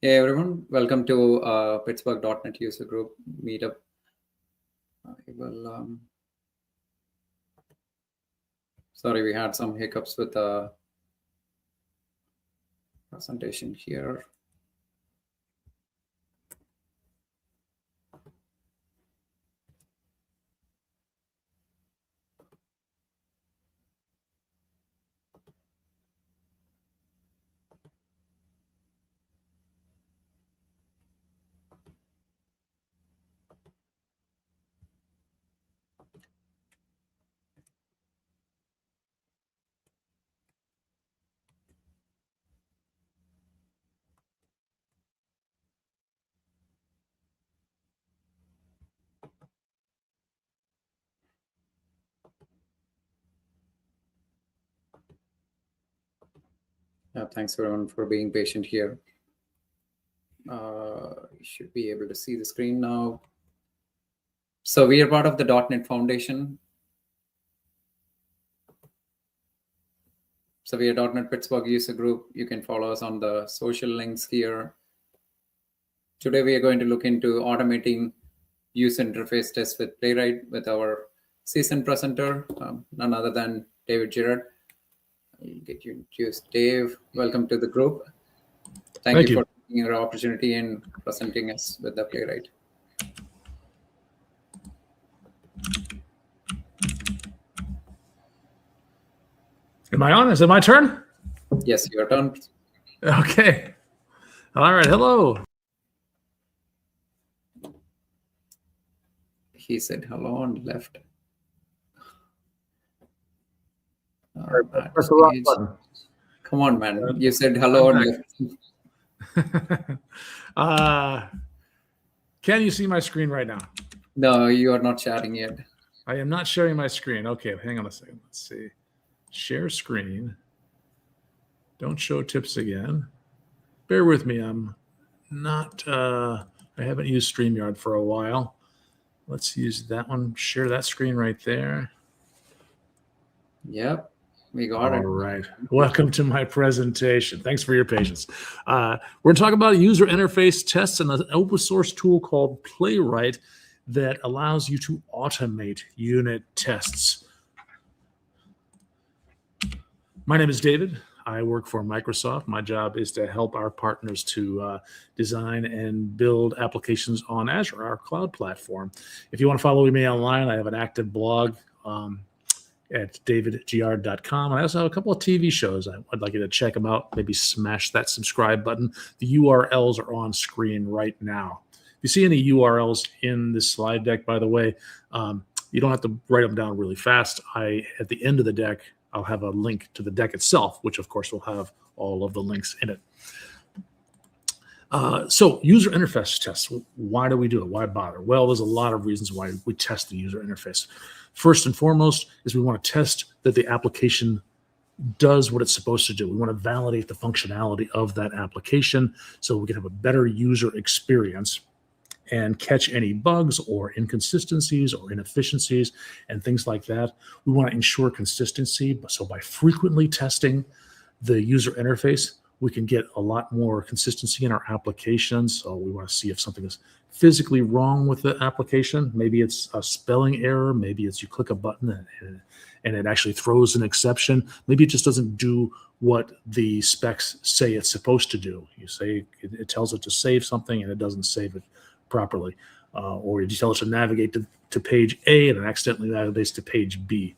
Hey everyone, welcome to Pittsburgh.NET user group meetup. Sorry, we had some hiccups with the presentation here. Thanks everyone for being patient here. You should be able to see the screen now. So we are part of the .NET Foundation. So we are .NET Pittsburgh user group. You can follow us on the social links here. Today we are going to look into automating user interface tests with Playwright with our seasoned presenter, none other than David Girard. I'll get you introduced. Dave, welcome to the group. Thank you for taking your opportunity in presenting us with the Playwright. Am I on? Is it my turn? Yes, your turn. Okay. All right. Hello. He said hello and left. Press the wrong button. Come on, man. You said hello and left. Can you see my screen right now? No, you are not chatting yet. I am not sharing my screen. Okay, hang on a second. Let's see. Share screen. Don't show tips again. Bear with me. I'm not, I haven't used StreamYard for a while. Let's use that one. Share that screen right there. Yep, we got it. All right. Welcome to my presentation. Thanks for your patience. We're going to talk about user interface tests and an open source tool called Playwright that allows you to automate unit tests. My name is David. I work for Microsoft. My job is to help our partners to design and build applications on Azure, our cloud platform. If you want to follow me online, I have an active blog at davidgr.com. I also have a couple of TV shows. I'd like you to check them out. Maybe smash that subscribe button. The URLs are on screen right now. If you see any URLs in this slide deck, by the way, you don't have to write them down really fast. At the end of the deck, I'll have a link to the deck itself, which of course will have all of the links in it. So user interface tests, why do we do it? Why bother? Well, there's a lot of reasons why we test the user interface. First and foremost is we want to test that the application does what it's supposed to do. We want to validate the functionality of that application so we can have a better user experience and catch any bugs or inconsistencies or inefficiencies and things like that. We want to ensure consistency. So by frequently testing the user interface, we can get a lot more consistency in our applications. So we want to see if something is physically wrong with the application. Maybe it's a spelling error. Maybe it's you click a button and it actually throws an exception. Maybe it just doesn't do what the specs say it's supposed to do. You say it tells it to save something and it doesn't save it properly. Or you tell it to navigate to page A and it accidentally navigates to page B.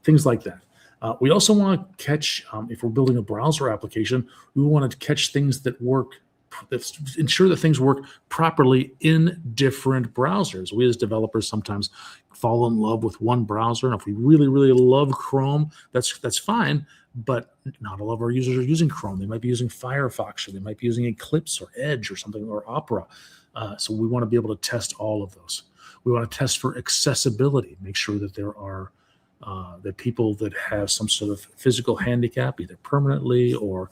Things like that. We also want to catch, if we're building a browser application, we want to catch things that work, ensure that things work properly in different browsers. We as developers sometimes fall in love with one browser, and if we really, really love Chrome, that's fine, but not all of our users are using Chrome. They might be using Firefox, or they might be using Eclipse or Edge or something, or Opera. So we want to be able to test all of those. We want to test for accessibility, make sure that there are the people that have some sort of physical handicap, either permanently or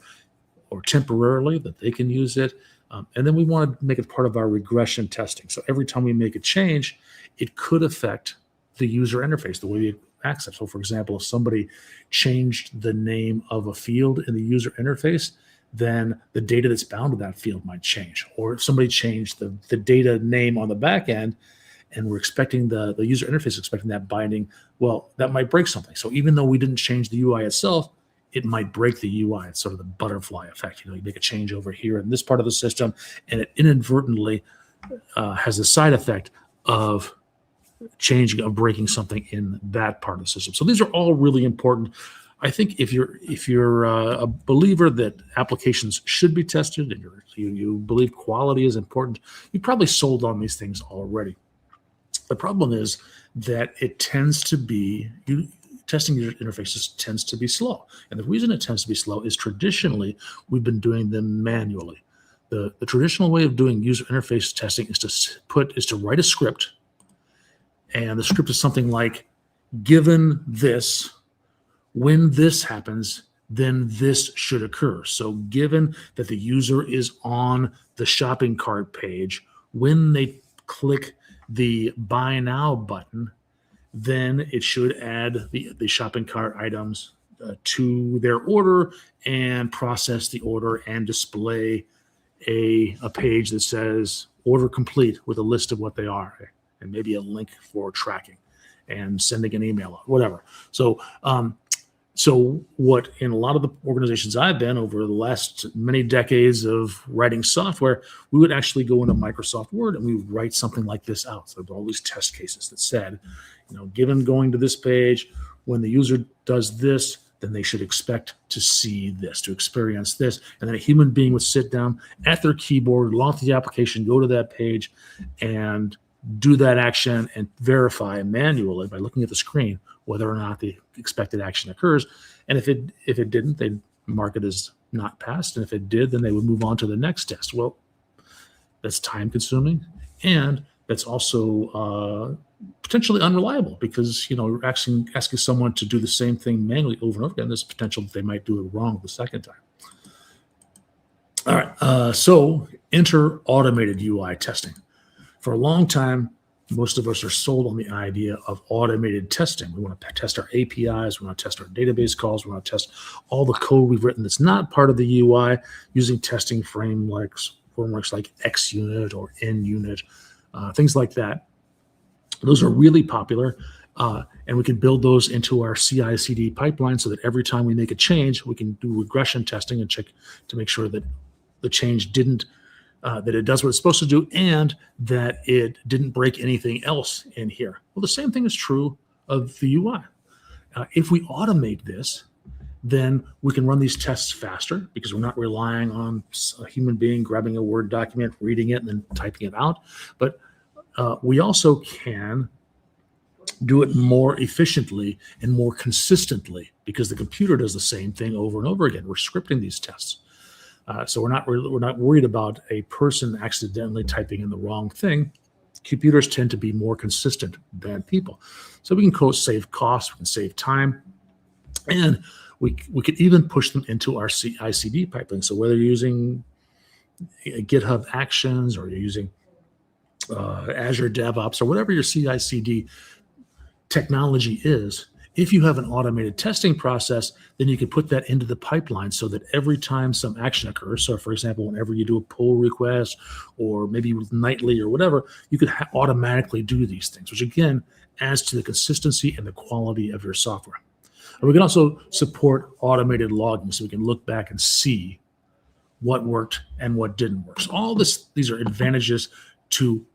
temporarily, that they can use it. And then we want to make it part of our regression testing. So every time we make a change, it could affect the user interface, the way we access. So for example, if somebody changed the name of a field in the user interface, then the data that's bound to that field might change. Or if somebody changed the data name on the back end, and we're expecting the user interface expecting that binding, well, that might break something. So even though we didn't change the UI itself, it might break the UI. It's sort of the butterfly effect. You make a change over here in this part of the system, and it inadvertently has the side effect of breaking something in that part of the system. So these are all really important. I think if you're a believer that applications should be tested and you believe quality is important, you probably sold on these things already. The problem is that it tends to be testing user interfaces tends to be slow, and the reason it tends to be slow is traditionally we've been doing them manually. The traditional way of doing user interface testing is to write a script, and the script is something like, given this, when this happens, then this should occur. So given that the user is on the shopping cart page, when they click the buy now button, then it should add the shopping cart items to their order and process the order and display a page that says order complete with a list of what they are and maybe a link for tracking and sending an email out, whatever. So what in a lot of the organizations I've been over the last many decades of writing software, we would actually go into Microsoft Word and we would write something like this out. So there are all these test cases that said, given going to this page, when the user does this, then they should expect to see this, to experience this. And then a human being would sit down at their keyboard, launch the application, go to that page, and do that action and verify manually by looking at the screen whether or not the expected action occurs. And if it didn't, they'd mark it as not passed. And if it did, then they would move on to the next test. Well, that's time consuming, and that's also potentially unreliable because you're asking someone to do the same thing manually over and over again. There's potential that they might do it wrong the second time. All right, so enter automated UI testing. For a long time, most of us are sold on the idea of automated testing. We want to test our APIs, we want to test our database calls, we want to test all the code we've written that's not part of the UI using testing frameworks like XUnit or NUnit, things like that. Those are really popular, and we can build those into our CI/CD pipeline so that every time we make a change, we can do regression testing and check to make sure that the change that it does what it's supposed to do and that it didn't break anything else in here. Well, the same thing is true of the UI. If we automate this, then we can run these tests faster because we're not relying on a human being grabbing a Word document, reading it, and then typing it out. But we also can do it more efficiently and more consistently because the computer does the same thing over and over again. We're scripting these tests. So we're not worried about a person accidentally typing in the wrong thing. Computers tend to be more consistent than people. So we can save costs, we can save time, and we could even push them into our CI/CD pipeline. So whether you're using GitHub Actions or you're using Azure DevOps or whatever your CI/CD technology is, if you have an automated testing process, then you can put that into the pipeline so that every time some action occurs, so for example, whenever you do a pull request or maybe nightly or whatever, you could automatically do these things, which again adds to the consistency and the quality of your software. And we can also support automated logging so we can look back and see what worked and what didn't work. So all these are advantages to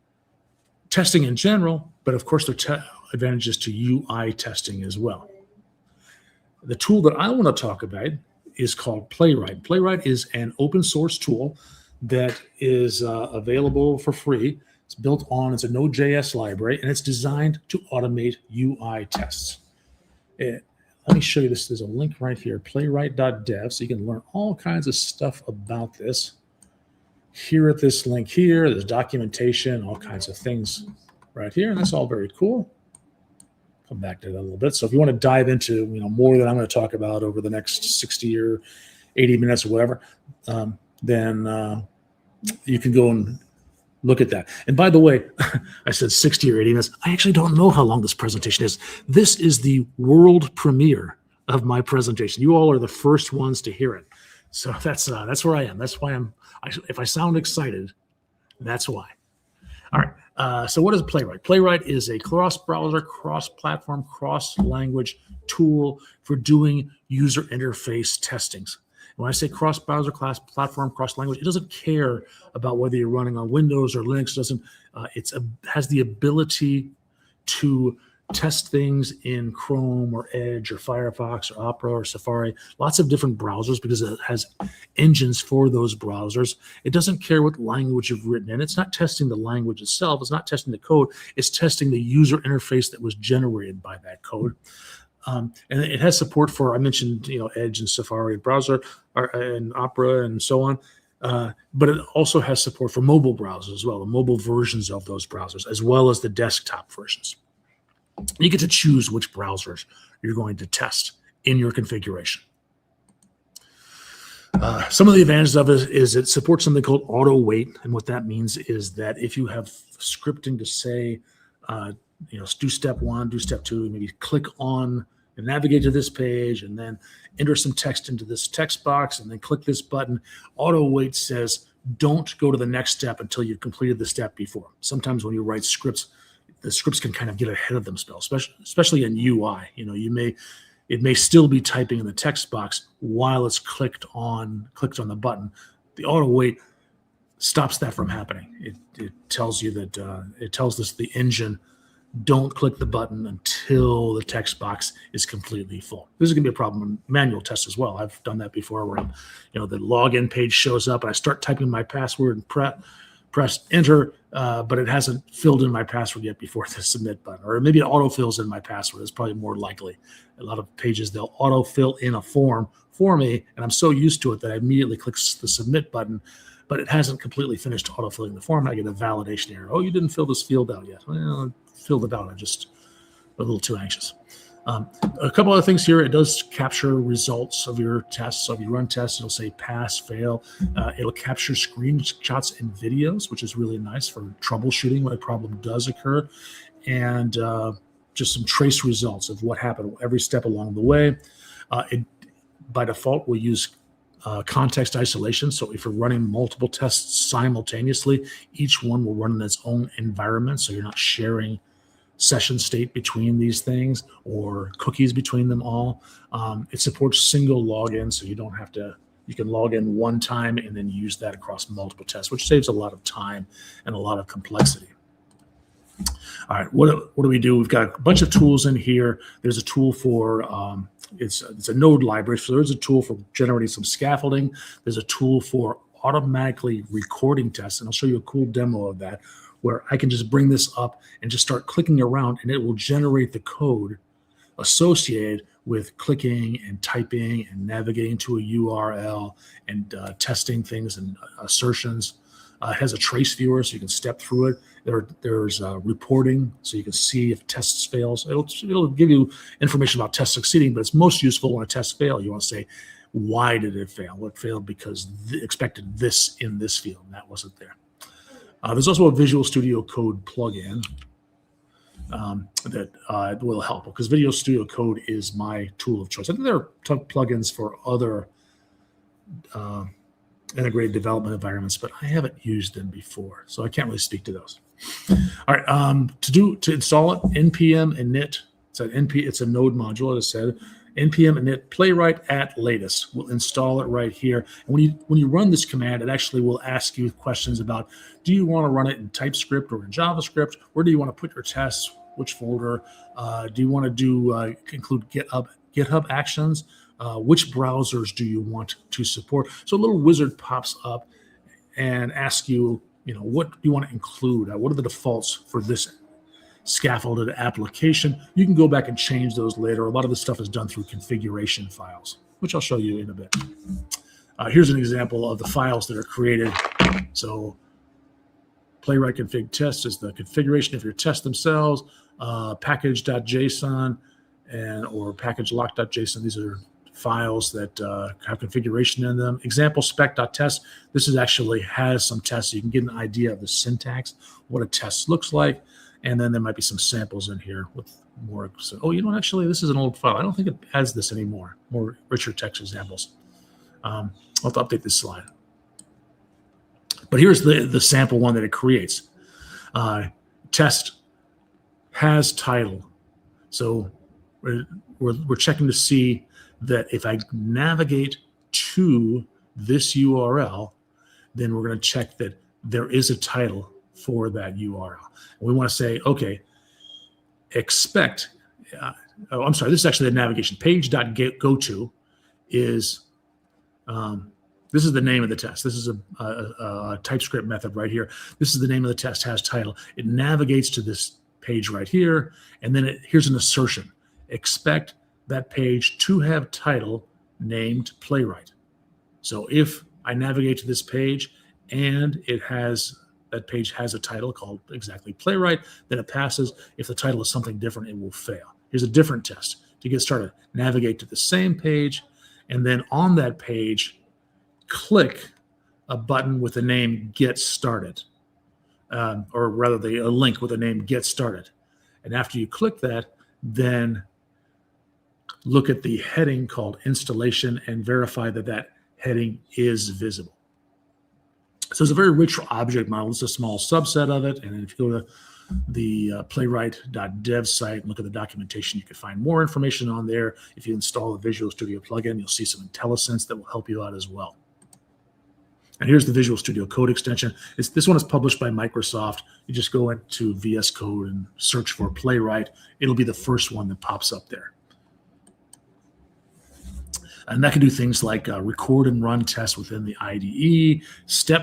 testing in general, but of course they're advantages to UI testing as well. The tool that I want to talk about is called Playwright. Playwright is an open source tool that is available for free. It's it's a node.js library, and it's designed to automate UI tests. Let me show you this. There's a link right here, playwright.dev, so you can learn all kinds of stuff about this. Here at this link here, there's documentation, all kinds of things right here, and that's all very cool. Come back to that a little bit. So if you want to dive into more than I'm going to talk about over the next 60 or 80 minutes or whatever, then you can go and look at that. And by the way, I said 60 or 80 minutes. I actually don't know how long this presentation is. This is the world premiere of my presentation. You all are the first ones to hear it. So that's where I am. That's why if I sound excited, that's why. All right. So what is Playwright? Playwright is a cross-browser, cross-platform, cross-language tool for doing user interface testings. When I say cross-browser, cross-platform, cross-language, it doesn't care about whether you're running on Windows or Linux. It has the ability to test things in Chrome or Edge or Firefox or Opera or Safari, lots of different browsers because it has engines for those browsers. It doesn't care what language you've written in. It's not testing the language itself. It's not testing the code. It's testing the user interface that was generated by that code. And it has support for, I mentioned, Edge and Safari browser and Opera and so on. But it also has support for mobile browsers as well, the mobile versions of those browsers, as well as the desktop versions. You get to choose which browsers you're going to test in your configuration. Some of the advantages of it is it supports something called auto wait. And what that means is that if you have scripting to say, do step 1, do step 2, maybe click on and navigate to this page and then enter some text into this text box and then click this button, auto wait says, don't go to the next step until you've completed the step before. Sometimes when you write scripts, the scripts can kind of get ahead of themselves, especially in UI. It may still be typing in the text box while it's clicked on the button. The auto wait stops that from happening. It tells you that it tells the engine, don't click the button until the text box is completely full. This is going to be a problem in manual tests as well. I've done that before where the login page shows up and I start typing my password and press enter, but it hasn't filled in my password yet before the submit button. Or maybe it auto-fills in my password. It's probably more likely. A lot of pages, they'll auto-fill in a form for me, and I'm so used to it that I immediately click the submit button, but it hasn't completely finished auto-filling the form. I get a validation error. Oh, you didn't fill this field out yet. Well, I filled it out. I'm just a little too anxious. A couple other things here. It does capture results of your tests. So if you run tests, it'll say pass, fail. It'll capture screenshots and videos, which is really nice for troubleshooting when a problem does occur, and just some trace results of what happened every step along the way. It, by default, will use context isolation. So if you're running multiple tests simultaneously, each one will run in its own environment. So you're not sharing session state between these things or cookies between them all. It supports single login, so you can log in one time and then use that across multiple tests, which saves a lot of time and a lot of complexity. All right, what do we do? We've got a bunch of tools in here. There's a tool for, it's a node library, so there's a tool for generating some scaffolding. There's a tool for automatically recording tests, and I'll show you a cool demo of that, where I can just bring this up and just start clicking around and it will generate the code associated with clicking and typing and navigating to a URL and testing things and assertions. It has a trace viewer so you can step through it. There's reporting so you can see if tests fails. It'll give you information about tests succeeding, but it's most useful when a test fails. You want to say, why did it fail? Well, it failed because expected this in this field and that wasn't there. There's also a Visual Studio Code plugin that will help because Visual Studio Code is my tool of choice. I think there are plugins for other integrated development environments, but I haven't used them before, so I can't really speak to those. All right, to install it, npm init. It's a node module, as I said. npm init playwright at latest. We'll install it right here. And when you run this command, it actually will ask you questions about, do you want to run it in TypeScript or in JavaScript? Where do you want to put your tests? Which folder? Do you want to include GitHub actions? Which browsers do you want to support? So a little wizard pops up and asks you, what do you want to include? What are the defaults for this scaffolded application? You can go back and change those later. A lot of this stuff is done through configuration files, which I'll show you in a bit. Here's an example of the files that are created. So playwright config test is the configuration of your tests themselves, package.json or package-lock.json. These are files that have configuration in them. Example spec.test. This actually has some tests, so you can get an idea of the syntax, what a test looks like. And then there might be some samples in here with more. So, actually, this is an old file. I don't think it has this anymore. More richer text examples. I'll have to update this slide. But here's the sample one that it creates. Test has title. So we're checking to see that if I navigate to this URL, then we're going to check that there is a title for that URL. And we want to say, okay, expect, I'm sorry, this is actually the navigation. Page.goto is, this is the name of the test. This is a TypeScript method right here. This is the name of the test, has title. It navigates to this page right here, and then here's an assertion. Expect that page to have title named Playwright. So if I navigate to this page and that page has a title called exactly Playwright, then it passes. If the title is something different, it will fail. Here's a different test. To get started, navigate to the same page, and then on that page, click a button with the name Get Started, or rather a link with the name Get Started. And after you click that, then look at the heading called Installation and verify that that heading is visible. So it's a very rich object model. It's a small subset of it. And if you go to the playwright.dev site and look at the documentation, you can find more information on there. If you install the Visual Studio plugin, you'll see some IntelliSense that will help you out as well. And here's the Visual Studio Code extension. This one is published by Microsoft. You just go into VS Code and search for Playwright. It'll be the first one that pops up there. And that can do things like record and run tests within the IDE,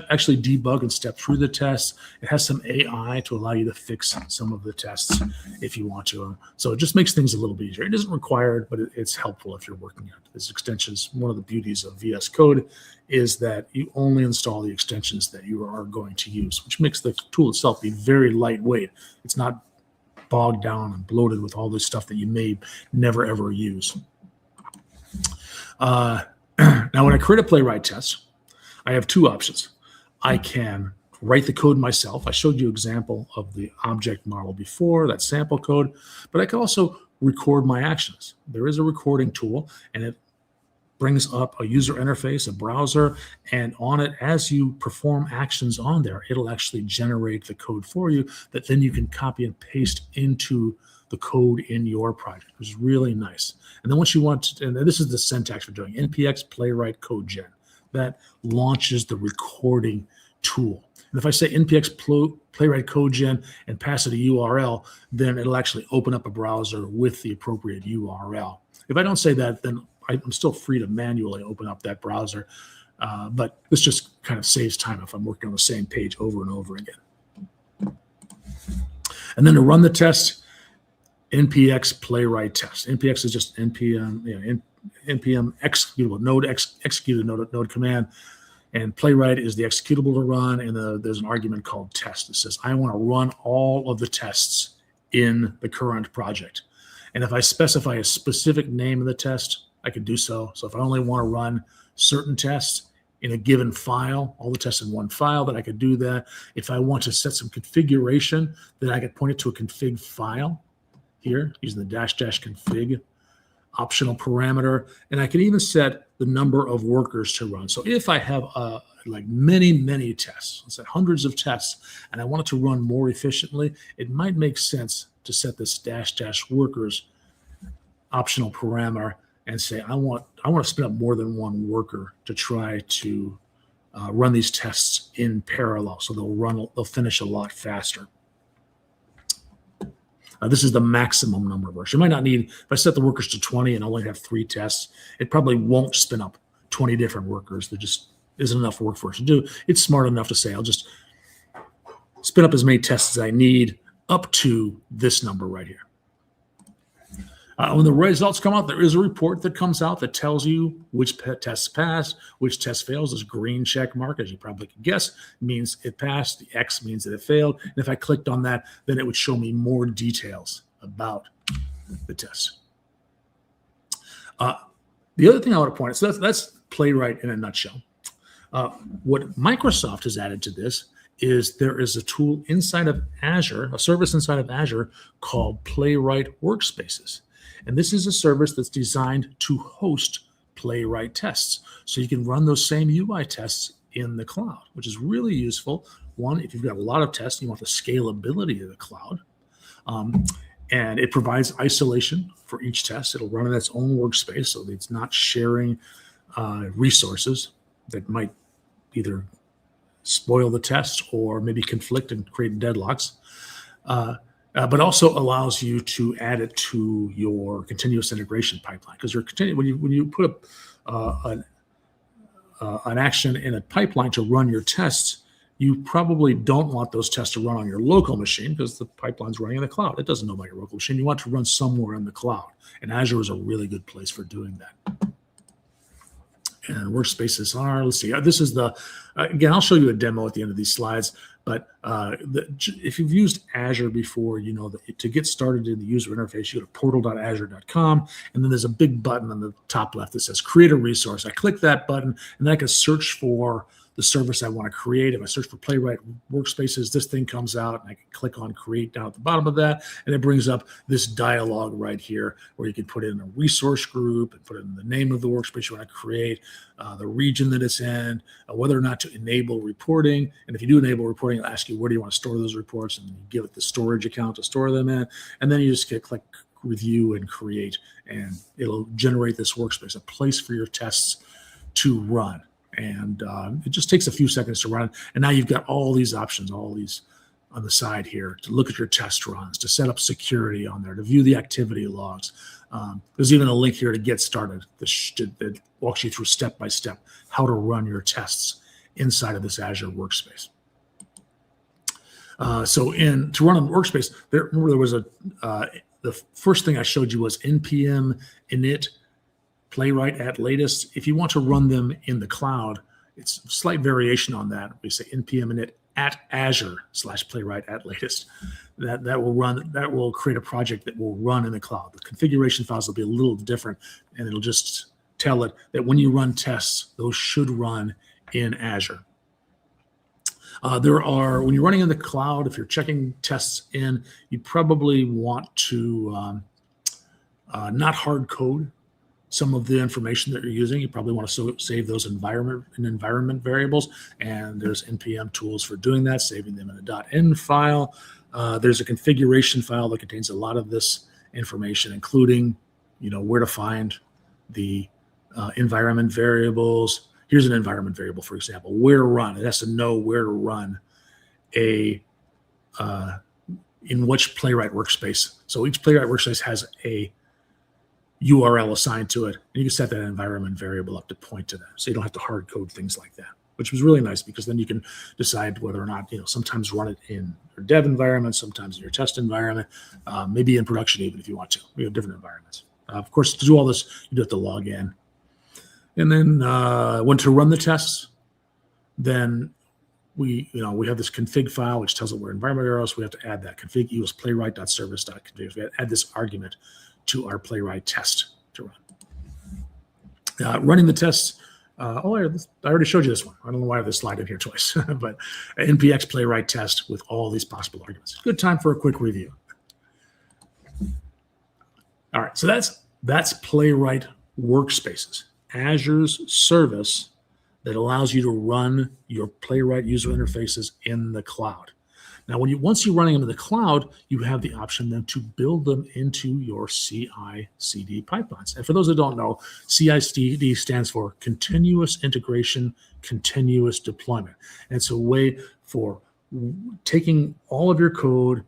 actually debug and step through the tests. It has some AI to allow you to fix some of the tests if you want to. So it just makes things a little bit easier. It isn't required, but it's helpful if you're working on it. This extension is one of the beauties of VS Code is that you only install the extensions that you are going to use, which makes the tool itself be very lightweight. It's not bogged down and bloated with all this stuff that you may never, ever use. Now, when I create a Playwright test, I have two options. I can write the code myself. I showed you an example of the object model before, that sample code, but I can also record my actions. There is a recording tool, and it brings up a user interface, a browser, and on it, as you perform actions on there, it'll actually generate the code for you that then you can copy and paste into the code in your project, which is really nice. And then once you want to, and this is the syntax we're doing, npx playwright code gen. That launches the recording tool. And if I say npx playwright code gen and pass it a URL, then it'll actually open up a browser with the appropriate URL. If I don't say that, then I'm still free to manually open up that browser. But this just kind of saves time if I'm working on the same page over and over again. And then to run the test, npx playwright test. npx is just npm, npm executable, executed node command, and playwright is the executable to run, and there's an argument called test. It says, I want to run all of the tests in the current project. And if I specify a specific name of the test, I can do so. So if I only want to run certain tests in a given file, all the tests in one file, then I could do that. If I want to set some configuration, then I could point it to a config file here using the --config optional parameter. And I can even set the number of workers to run. So if I have like many tests, let's say hundreds of tests, and I want it to run more efficiently, it might make sense to set this --workers optional parameter and say, I want to spin up more than one worker to try to run these tests in parallel. So they'll finish a lot faster. This is the maximum number of workers. You might not need, if I set the workers to 20 and only have 3 tests, it probably won't spin up 20 different workers. There just isn't enough work for us to do. It's smart enough to say, I'll just spin up as many tests as I need up to this number right here. When the results come out, there is a report that comes out that tells you which tests passed, which test fails. This green check mark, as you probably can guess, means it passed. The X means that it failed. And if I clicked on that, then it would show me more details about the test. The other thing I want to point out, so that's Playwright in a nutshell. What Microsoft has added to this is there is a tool inside of Azure, a service inside of Azure called Playwright Workspaces. And this is a service that's designed to host Playwright tests. So you can run those same UI tests in the cloud, which is really useful. One, if you've got a lot of tests, you want the scalability of the cloud. And it provides isolation for each test. It'll run in its own workspace, so that it's not sharing resources that might either spoil the test or maybe conflict and create deadlocks. But also allows you to add it to your continuous integration pipeline, because when you put an action in a pipeline to run your tests, you probably don't want those tests to run on your local machine because the pipeline's running in the cloud. It doesn't know about your local machine. You want it to run somewhere in the cloud, and Azure is a really good place for doing that. And workspaces are, let's see, this is again, I'll show you a demo at the end of these slides, but if you've used Azure before, you know that to get started in the user interface, you go to portal.azure.com, and then there's a big button on the top left that says create a resource. I click that button, and then I can search for the service I want to create. If I search for Playwright Workspaces, this thing comes out, and I can click on create down at the bottom of that, and it brings up this dialog right here where you can put in a resource group and put in the name of the workspace you want to create, the region that it's in, whether or not to enable reporting. And if you do enable reporting, it'll ask you where do you want to store those reports, and you give it the storage account to store them in, and then you just click review and create, and it'll generate this workspace, a place for your tests to run. And it just takes a few seconds to run. And now you've got all these options, all these on the side here to look at your test runs, to set up security on there, to view the activity logs. There's even a link here to get started that walks you through step-by-step how to run your tests inside of this Azure workspace. To run a workspace, remember there was the first thing I showed you was npm init Playwright at latest. If you want to run them in the cloud, it's a slight variation on that. We say npm init at Azure/Playwright at latest. That will create a project that will run in the cloud. The configuration files will be a little different, and it'll just tell it that when you run tests, those should run in Azure. When you're running in the cloud, if you're checking tests in, you probably want to not hard code some of the information that you're using. You probably want to save those environment variables, and there's npm tools for doing that, saving them in a .env file. There's a configuration file that contains a lot of this information, including, where to find the environment variables. Here's an environment variable, for example, where to run. It has to know where to run in which Playwright workspace. So each Playwright workspace has a URL assigned to it, and you can set that environment variable up to point to that, so you don't have to hard code things like that, which was really nice, because then you can decide whether or not, sometimes run it in your dev environment, sometimes in your test environment, maybe in production even if you want to. We have different environments. Of course, to do all this, you do have to log in. And then when to run the tests, then we have this config file which tells it where environment variables. We have to add that config equals playwright.service.config. We have to add this argument to our Playwright test to run. Running the tests. I already showed you this one. I don't know why I have this slide in here twice, but npx Playwright test with all these possible arguments. Good time for a quick review. All right, so that's Playwright Workspaces, Azure's service that allows you to run your Playwright user interfaces in the cloud. Now, once you're running them in the cloud, you have the option then to build them into your CI/CD pipelines. And for those that don't know, CI/CD stands for Continuous Integration, Continuous Deployment. And it's a way for taking all of your code,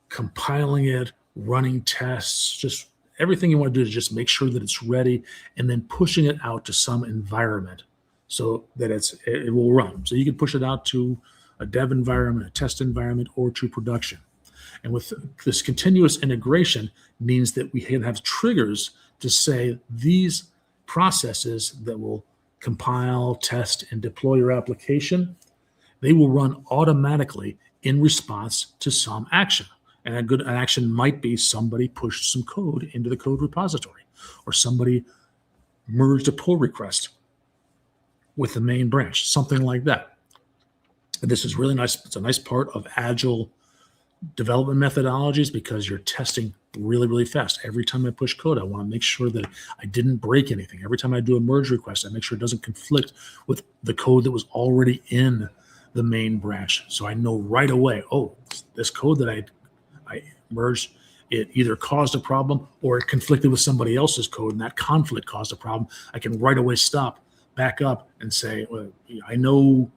compiling it, running tests, just everything you want to do to just make sure that it's ready, and then pushing it out to some environment so that it will run. So you can push it out to a dev environment, a test environment, or to production. And with this continuous integration means that we can have triggers to say these processes that will compile, test, and deploy your application, they will run automatically in response to some action. And an action might be somebody pushed some code into the code repository, or somebody merged a pull request with the main branch, something like that. And this is really nice. It's a nice part of agile development methodologies because you're testing really, really fast. Every time I push code, I want to make sure that I didn't break anything. Every time I do a merge request, I make sure it doesn't conflict with the code that was already in the main branch. So I know right away, oh, this code that I merged, it either caused a problem or it conflicted with somebody else's code, and that conflict caused a problem. I can right away stop, back up, and say, well, I know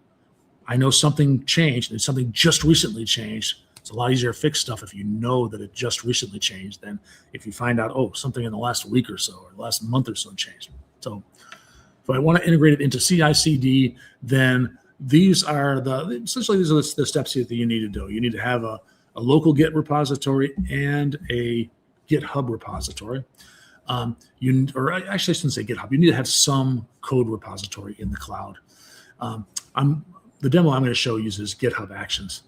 something changed, and something just recently changed. It's a lot easier to fix stuff if you know that it just recently changed than if you find out, oh, something in the last week or so or the last month or so changed. So if I want to integrate it into CI/CD, then these are the steps that you need to do. You need to have a local Git repository and a GitHub repository. Actually, I shouldn't say GitHub. You need to have some code repository in the cloud. The demo I'm going to show uses GitHub Actions.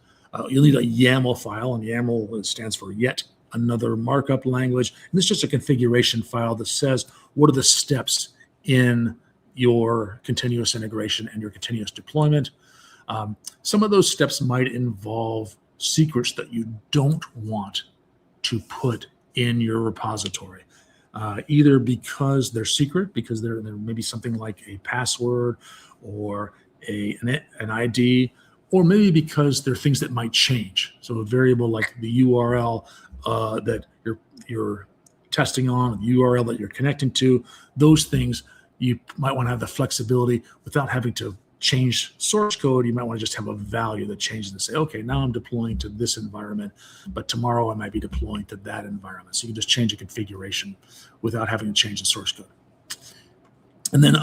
You'll need a YAML file, and YAML stands for yet another markup language. And this is just a configuration file that says what are the steps in your continuous integration and your continuous deployment. Some of those steps might involve secrets that you don't want to put in your repository, either because they're secret, because there may be something like a password or an ID, or maybe because there are things that might change. So a variable like the URL that you're testing on, the URL that you're connecting to, those things you might want to have the flexibility without having to change source code. You might want to just have a value that changes and say, okay, now I'm deploying to this environment, but tomorrow I might be deploying to that environment. So you can just change a configuration without having to change the source code. And then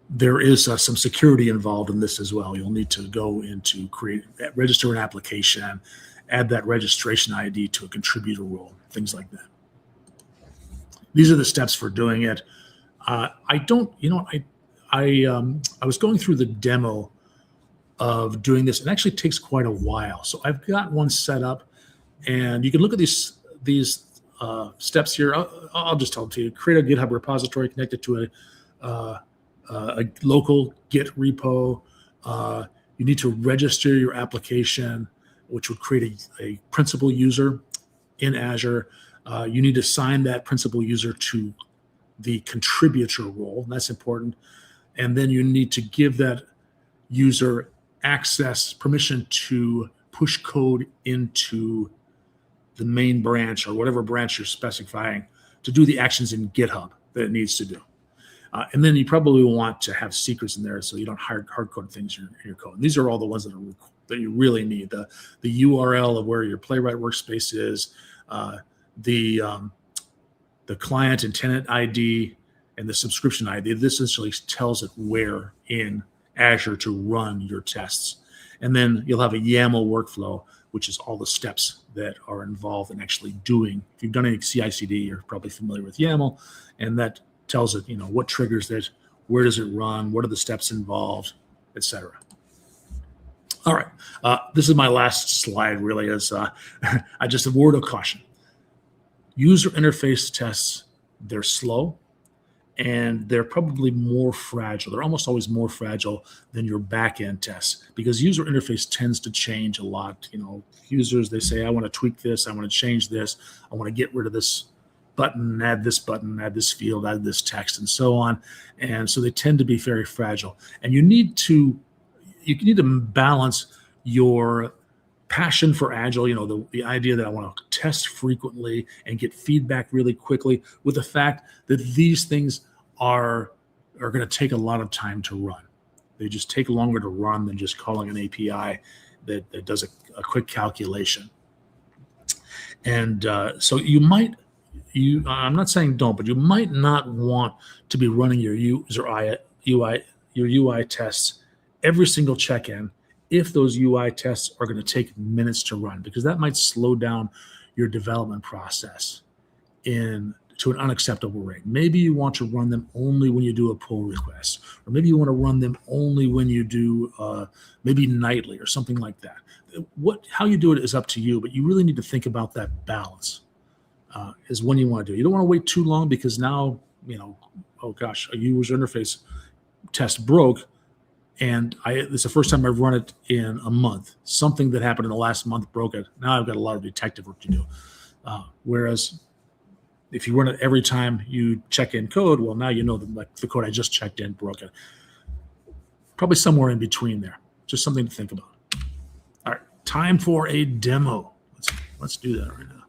there is some security involved in this as well. You'll need to go into register an application, add that registration ID to a contributor role, things like that. These are the steps for doing it. I was going through the demo of doing this. It actually takes quite a while. So I've got one set up, and you can look at these steps here. I'll just tell them to you. Create a GitHub repository, connect it to a local Git repo. You need to register your application, which would create a principal user in Azure. You need to assign that principal user to the contributor role. And that's important. And then you need to give that user permission to push code into the main branch or whatever branch you're specifying to do the actions in GitHub that it needs to do. And then you probably want to have secrets in there so you don't hard code things in your code. And these are all the ones that you really need. The URL of where your Playwright workspace is, the client and tenant ID, and the subscription ID. This essentially tells it where in Azure to run your tests. And then you'll have a YAML workflow, which is all the steps that are involved in actually doing. If you've done any CI/CD, you're probably familiar with YAML, and that tells it, what triggers it, where does it run, what are the steps involved, etc. All right, this is my last slide. Really, is just a word of caution. User interface tests, they're slow, and they're probably more fragile. They're almost always more fragile than your back-end tests because user interface tends to change a lot. Users, they say, I want to tweak this, I want to change this, I want to get rid of this button, add this field, add this text, and so on. And so they tend to be very fragile. And you need to balance your passion for Agile, the idea that I want to test frequently and get feedback really quickly, with the fact that these things are going to take a lot of time to run. They just take longer to run than just calling an API that does a quick calculation. And so I'm not saying don't, but you might not want to be running your UI tests every single check-in if those UI tests are going to take minutes to run, because that might slow down your development process to an unacceptable rate. Maybe you want to run them only when you do a pull request, or maybe you want to run them only when you do maybe nightly or something like that. How you do it is up to you, but you really need to think about that balance. Is when you want to do it. You don't want to wait too long because now, oh gosh, a user interface test broke. And this is the first time I've run it in a month. Something that happened in the last month broke it. Now I've got a lot of detective work to do. Whereas if you run it every time you check in code, well, now you know that like the code I just checked in broke it. Probably somewhere in between there. Just something to think about. All right, time for a demo. Let's do that right now.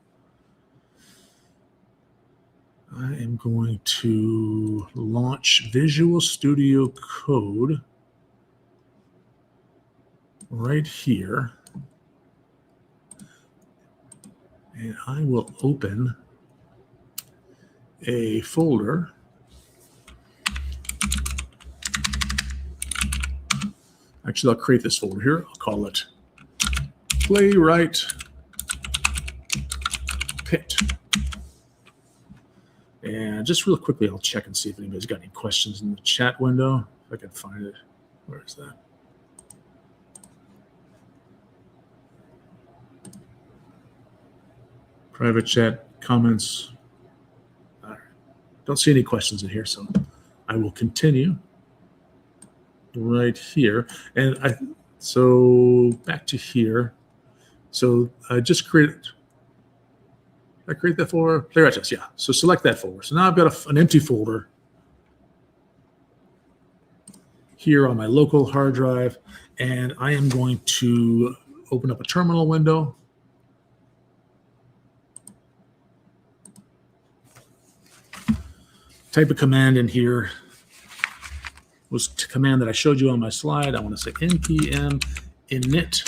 I am going to launch Visual Studio Code right here. And I will open a folder. Actually, I'll create this folder here. I'll call it Playwright Pit. And just real quickly, I'll check and see if anybody's got any questions in the chat window. If I can find it. Where is that? Private chat, comments. All right. Don't see any questions in here, so I will continue right here. And so back to here. So I just created. I create that folder? Playwright test, yeah. So select that folder. So now I've got an empty folder here on my local hard drive, and I am going to open up a terminal window. Type a command in here. Was the command that I showed you on my slide. I want to say npm init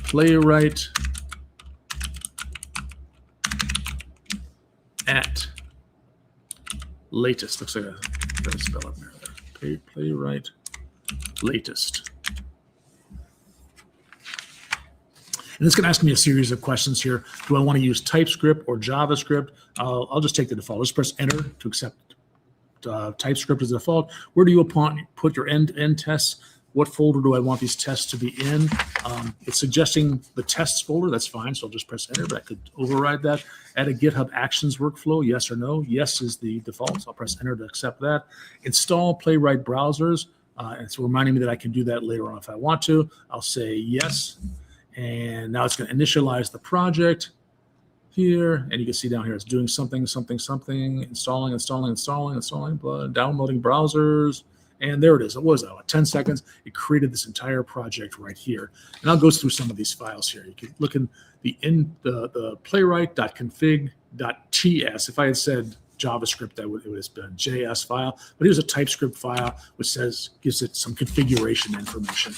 playwright at latest. Looks like I gotta spell it there. Playwright latest. And it's going to ask me a series of questions here. Do I want to use TypeScript or JavaScript? I'll just take the default. Just press enter to accept TypeScript as default. Where do you put your end-to-end tests? What folder do I want these tests to be in? It's suggesting the tests folder. That's fine. So I'll just press enter, but I could override that. Add a GitHub Actions workflow, yes or no? Yes is the default. So I'll press enter to accept that. Install Playwright browsers. And it's reminding me that I can do that later on if I want to. I'll say yes. And now it's going to initialize the project here. And you can see down here, it's doing something, installing, downloading browsers. And there it is. It was 10 seconds. It created this entire project right here. And I'll go through some of these files here. You can look in the playwright.config.ts. If I had said JavaScript, it would have been a JS file. But here's a TypeScript file which gives it some configuration information.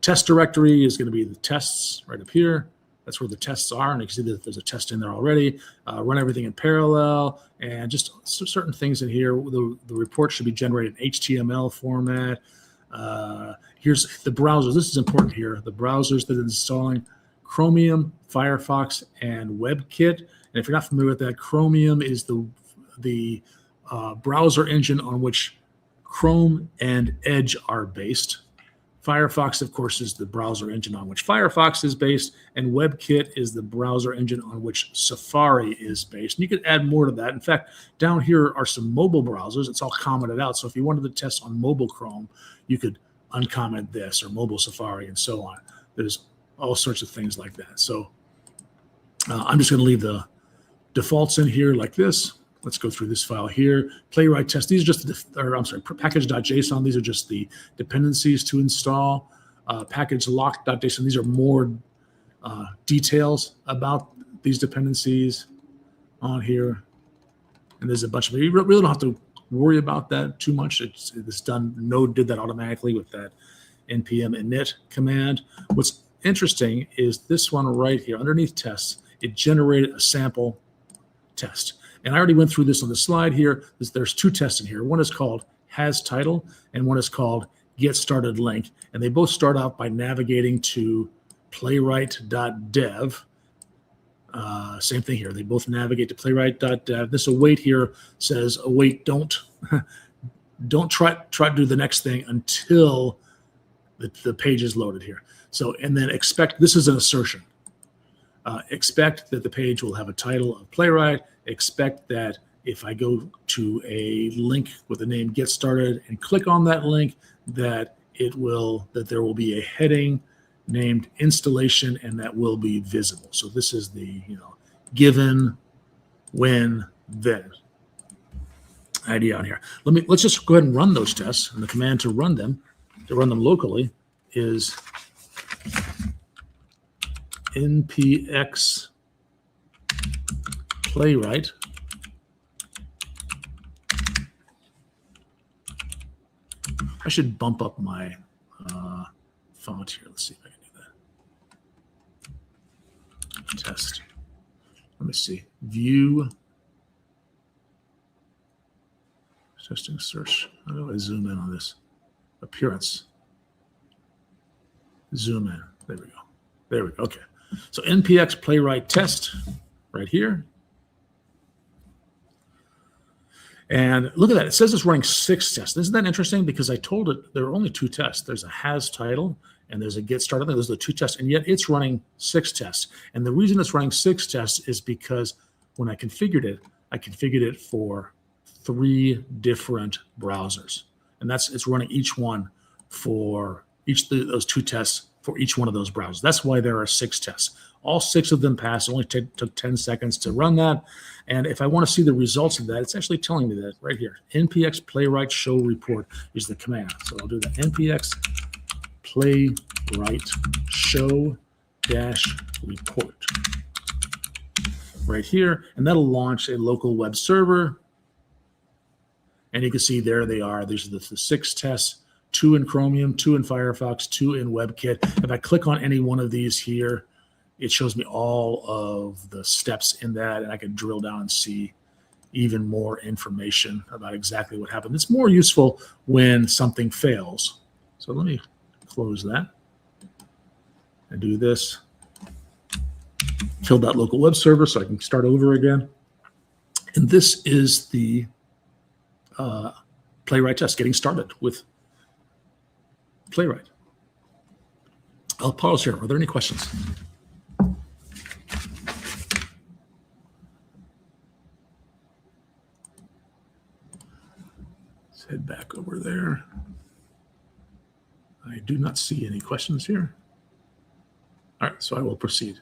Test directory is going to be the tests right up here. That's where the tests are, and you can see that there's a test in there already. Run everything in parallel, and just certain things in here. The report should be generated in HTML format. Here's the browsers. This is important here. The browsers that are installing Chromium, Firefox, and WebKit. And if you're not familiar with that, Chromium is the browser engine on which Chrome and Edge are based. Firefox, of course, is the browser engine on which Firefox is based, and WebKit is the browser engine on which Safari is based. And you could add more to that. In fact, down here are some mobile browsers. It's all commented out. So if you wanted to test on mobile Chrome, you could uncomment this, or mobile Safari, and so on. There's all sorts of things like that. So I'm just going to leave the defaults in here like this. Let's go through this file here. Playwright test. These are just package.json. These are just the dependencies to install. Package lock.json. These are more details about these dependencies on here. And there's a bunch of them. You really don't have to worry about that too much. It's done. Node did that automatically with that npm init command. What's interesting is this one right here underneath tests. It generated a sample test. And I already went through this on the slide here. There's two tests in here. One is called has title, and one is called get started link. And they both start out by navigating to playwright.dev. Same thing here. They both navigate to playwright.dev. This await here says await, don't try to do the next thing until the page is loaded here. So, and then expect, this is an assertion. Expect that the page will have a title of Playwright. Expect that if I go to a link with the name Get Started and click on that link, that there will be a heading named installation, and that will be visible. So this is the given, when, then idea on here. Let's just go ahead and run those tests. And the command to run them locally, is npx playwright I should bump up my font here. Let's see if I can do that. Test. Let me see. View. Testing search. How do I zoom in on this? Appearance. Zoom in. There we go. There we go. Okay. So npx playwright test right here. And look at that. It says it's running 6 tests. Isn't that interesting? Because I told it there are only 2 tests. There's a has title and there's a get started. Those are the 2 tests. And yet it's running 6 tests. And the reason it's running 6 tests is because when I configured it for 3 different browsers. And it's running each one for those 2 tests for each one of those browsers. That's why there are 6 tests. All 6 of them passed. It only took 10 seconds to run that. And if I want to see the results of that, it's actually telling me that right here. npx playwright show report is the command. So I'll do that. npx playwright show -report right here. And that'll launch a local web server. And you can see there they are. These are the 6 tests. 2 in Chromium, 2 in Firefox, 2 in WebKit. If I click on any one of these here, it shows me all of the steps in that, and I can drill down and see even more information about exactly what happened. It's more useful when something fails. So let me close that and do this. Kill that local web server so I can start over again. And this is the Playwright test, getting started with Playwright. I'll pause here. Are there any questions? Let's head back over there. I do not see any questions here. All right, so I will proceed.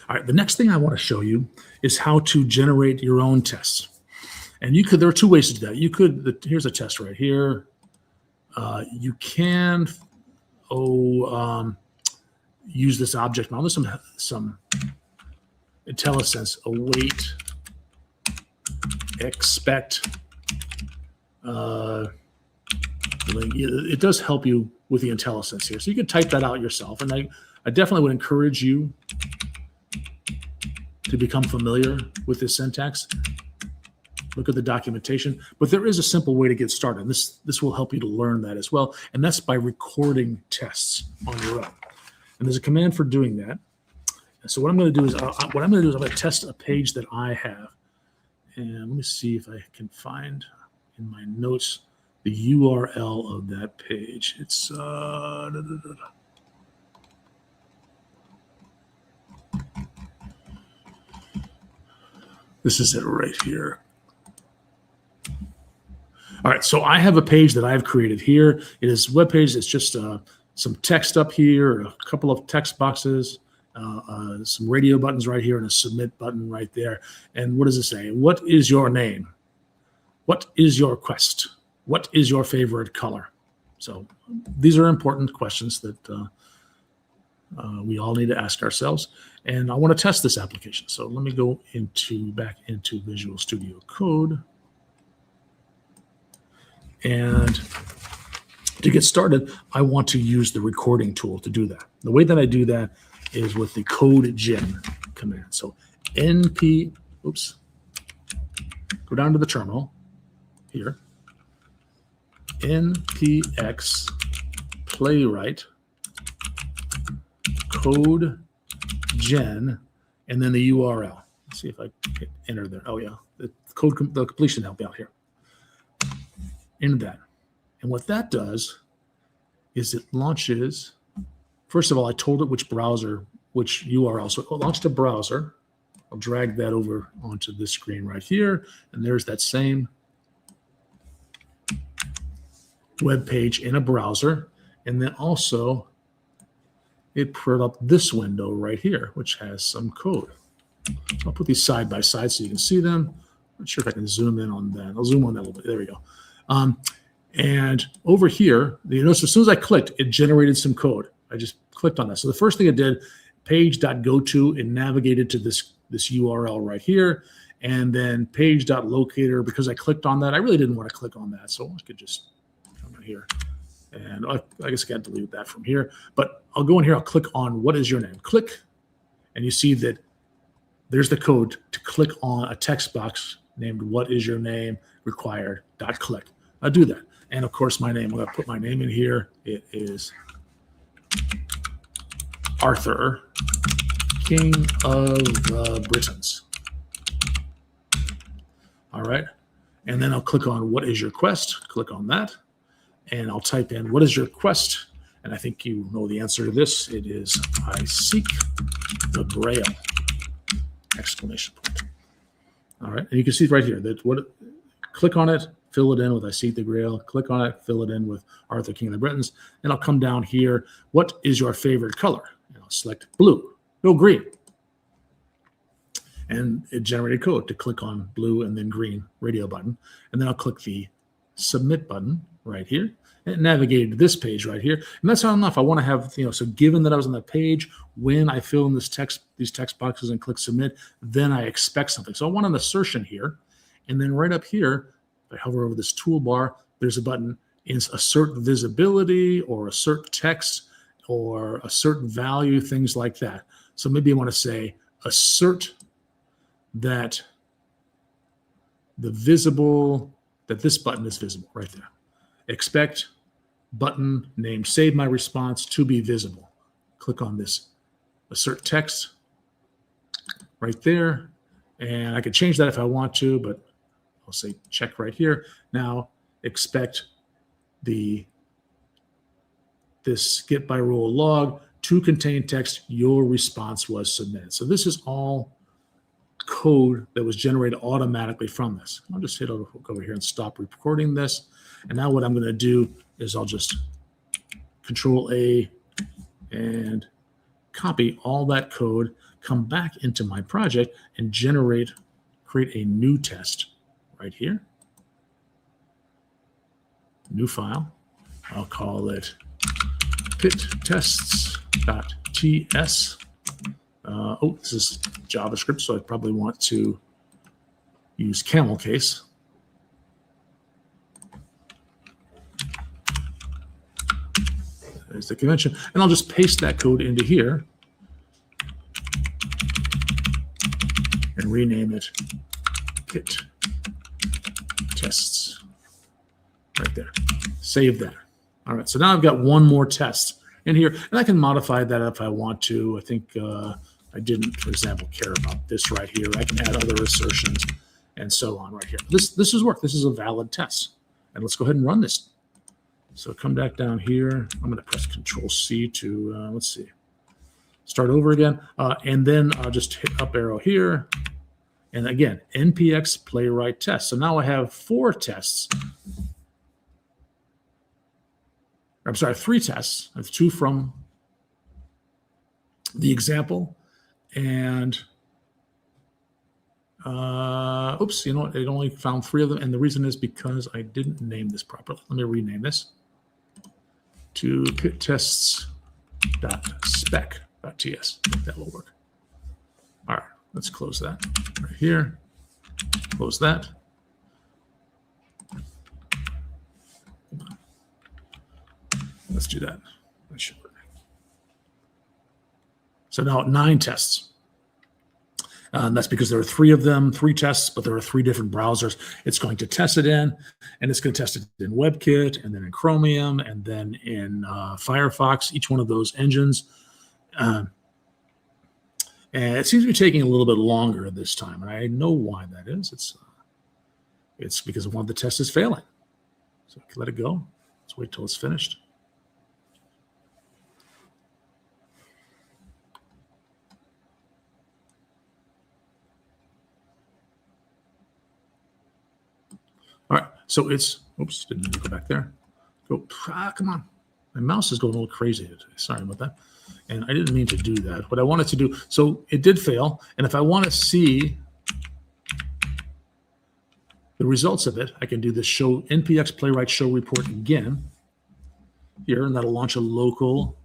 All right, the next thing I want to show you is how to generate your own tests. And there are 2 ways to do that. Here's a test right here. You can use this object model. There's some IntelliSense, await, expect. It does help you with the IntelliSense here. So you can type that out yourself. And I definitely would encourage you to become familiar with this syntax. Look at the documentation, but there is a simple way to get started. This will help you to learn that as well, and that's by recording tests on your own. And there's a command for doing that. And so what I'm going to do is I'm going to test a page that I have, and let me see if I can find in my notes the URL of that page. It's this is it right here. All right, so I have a page that I've created here. It is a web page. It's just some text up here, a couple of text boxes, some radio buttons right here, and a submit button right there. And what does it say? What is your name? What is your quest? What is your favorite color? So these are important questions that we all need to ask ourselves. And I want to test this application. So let me go back into Visual Studio Code. And to get started, I want to use the recording tool to do that. The way that I do that is with the code gen command. So go down to the terminal here, npx playwright code gen, and then the URL. Let's see if I hit enter there. Oh yeah, the completion help me out here. In that. And what that does is it launches, first of all, I told it which browser, which URL. So it launched a browser. I'll drag that over onto this screen right here. And there's that same web page in a browser. And then also it put up this window right here, which has some code. So I'll put these side by side so you can see them. Not sure if I can zoom in on that. I'll zoom on that a little bit. There we go. And over here, you notice as soon as I clicked, it generated some code. I just clicked on that. So the first thing it did, page.goto, it navigated to this URL right here. And then page.locator, because I clicked on that, I really didn't want to click on that. So I could just come in here. And I guess I got to delete that from here. But I'll go in here, I'll click on what is your name. Click, and you see that there's the code to click on a text box named what is your name required .click. I'll do that. And of course, my name, I'm going to put my name in here. It is Arthur, King of the Britons. All right. And then I'll click on what is your quest. Click on that. And I'll type in what is your quest. And I think you know the answer to this. It is I seek the Grail. Exclamation point. All right. And you can see right here that click on it, fill it in with I seek the Grail. Click on it, fill it in with Arthur, King of the Britons. And I'll come down here. What is your favorite color? And I'll select blue. No, green. And it generated code to click on blue and then green radio button. And then I'll click the submit button right here. And it navigated to this page right here. And that's not enough. I want to have, so given that I was on that page, when I fill in these text boxes and click submit, then I expect something. So I want an assertion here. And then right up here, if I hover over this toolbar, there's a button, assert visibility or assert text or assert value, things like that. So maybe I want to say assert that this button is visible right there. Expect button named save my response to be visible. Click on this assert text right there. And I could change that if I want to, but I'll say check right here. Now expect this get by rule log to contain text your response was submitted. So this is all code that was generated automatically from this. I'll just hit over here and stop recording this. And now what I'm going to do is I'll just Control A and copy all that code, come back into my project and create a new test right here. New file. I'll call it pittests.ts. This is JavaScript, so I probably want to use camel case. There's the convention. And I'll just paste that code into here and rename it pit tests right there. Save that. All right, so now I've got one more test in here, and I can modify that if I want to. I think I didn't, for example, care about this right here. I can add other assertions and so on right here. This is work. This is a valid test. And let's go ahead and run this. So come back down here. I'm going to press Control C to, let's see, start over again. And then I'll just hit up arrow here. And again, NPX Playwright test. So now I have 4 tests. I'm sorry, 3 tests. I have 2 from the example. And, oops, you know what? It only found 3 of them. And the reason is because I didn't name this properly. Let me rename this to pittests.spec.ts. That will work. All right, let's close that right here. Close that. Let's do that. That should work. So now 9 tests. And that's because there are 3 of them, 3 tests, but there are 3 different browsers. It's going to test it in, and it's going to test it in WebKit, and then in Chromium, and then in Firefox, each one of those engines. And it seems to be taking a little bit longer this time, and I know why that is. It's because one of the tests is failing. So I can let it go. Let's wait till it's finished. So it's, oops, didn't mean to go back there. Go, come on. My mouse is going a little crazy today. Sorry about that. And I didn't mean to do that. What I wanted to do, so it did fail. And if I want to see the results of it, I can do this show npx playwright show report again here, and that'll launch a local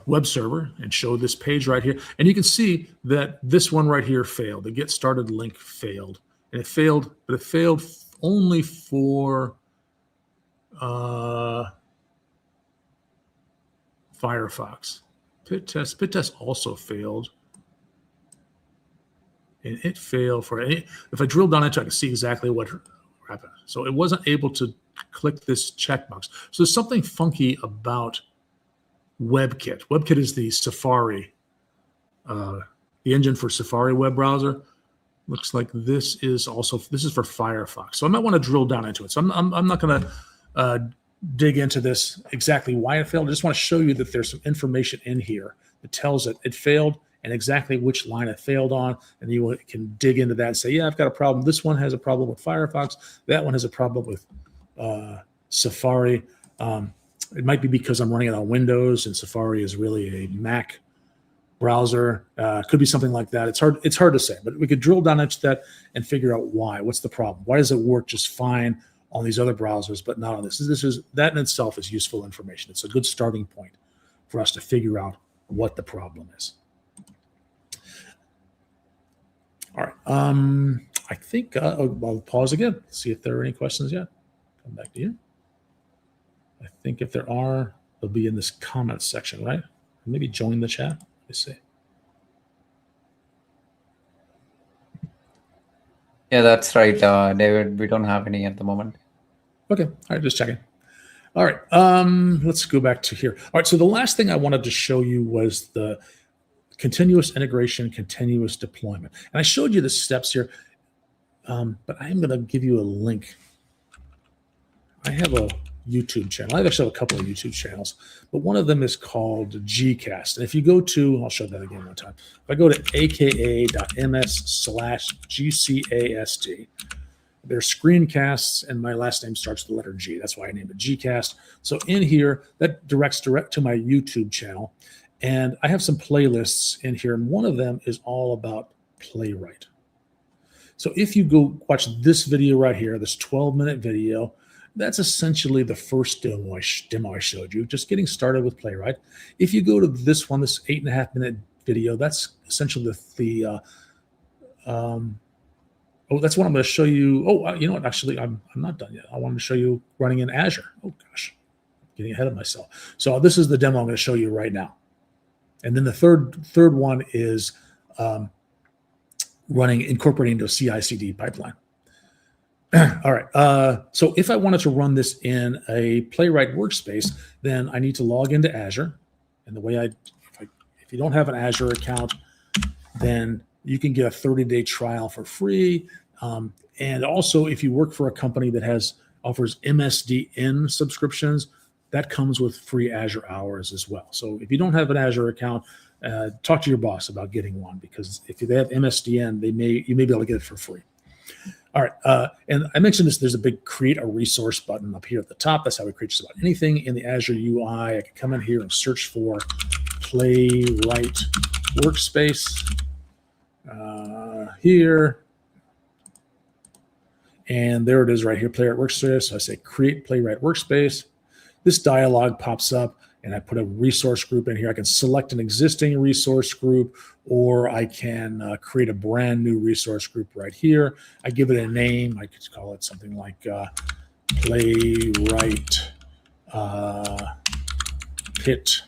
web server and show this page right here. And you can see that this one right here failed. The get started link failed. And it failed, but it failed only for Firefox. Pit test also failed. And it failed for any. If I drill down into it, I can see exactly what happened. So it wasn't able to click this checkbox. So there's something funky about WebKit. WebKit is the Safari, the engine for Safari web browser. Looks like this is for Firefox. So I might want to drill down into it. So I'm not going to dig into this exactly why it failed. I just want to show you that there's some information in here that tells it failed and exactly which line it failed on. And you can dig into that and say, yeah, I've got a problem. This one has a problem with Firefox. That one has a problem with Safari. It might be because I'm running it on Windows and Safari is really a Mac browser. Could be something like that. It's hard to say, but we could drill down into that and figure out why. What's the problem? Why does it work just fine on these other browsers, but not on this? That in itself is useful information. It's a good starting point for us to figure out what the problem is. All right. I think I'll pause again, see if there are any questions yet. Come back to you. I think if there are, they'll be in this comment section, right? Maybe join the chat. Let me see. Yeah, that's right, David. We don't have any at the moment. Okay. All right. Just checking. All right. Let's go back to here. All right. So the last thing I wanted to show you was the continuous integration, continuous deployment. And I showed you the steps here, but I'm going to give you a link. I have a YouTube channel. I actually have a couple of YouTube channels, but one of them is called Gcast. And if you go to, I'll show that again one time. If I go to aka.ms/GCAST, there's screencasts, and my last name starts with the letter G. That's why I named it Gcast. So in here, that directs direct to my YouTube channel. And I have some playlists in here, and one of them is all about Playwright. So if you go watch this video right here, this 12-minute video, that's essentially the first demo I showed you, just getting started with Playwright. If you go to this one, this 8.5-minute video, that's essentially that's what I'm going to show you. Oh, you know what? Actually, I'm not done yet. I wanted to show you running in Azure. Oh gosh, getting ahead of myself. So this is the demo I'm going to show you right now. And then the third one is incorporating into a CI/CD pipeline. All right. So if I wanted to run this in a Playwright workspace, then I need to log into Azure. And the way if you don't have an Azure account, then you can get a 30-day trial for free. And also, if you work for a company that offers MSDN subscriptions, that comes with free Azure hours as well. So if you don't have an Azure account, talk to your boss about getting one, because if they have MSDN, you may be able to get it for free. All right. And I mentioned this, there's a big create a resource button up here at the top. That's how we create just about anything in the Azure UI. I can come in here and search for Playwright Workspace here. And there it is right here, Playwright Workspace. So I say create Playwright Workspace. This dialog pops up, and I put a resource group in here. I can select an existing resource group, or I can create a brand new resource group right here. I give it a name. I could call it something like Playwright Pit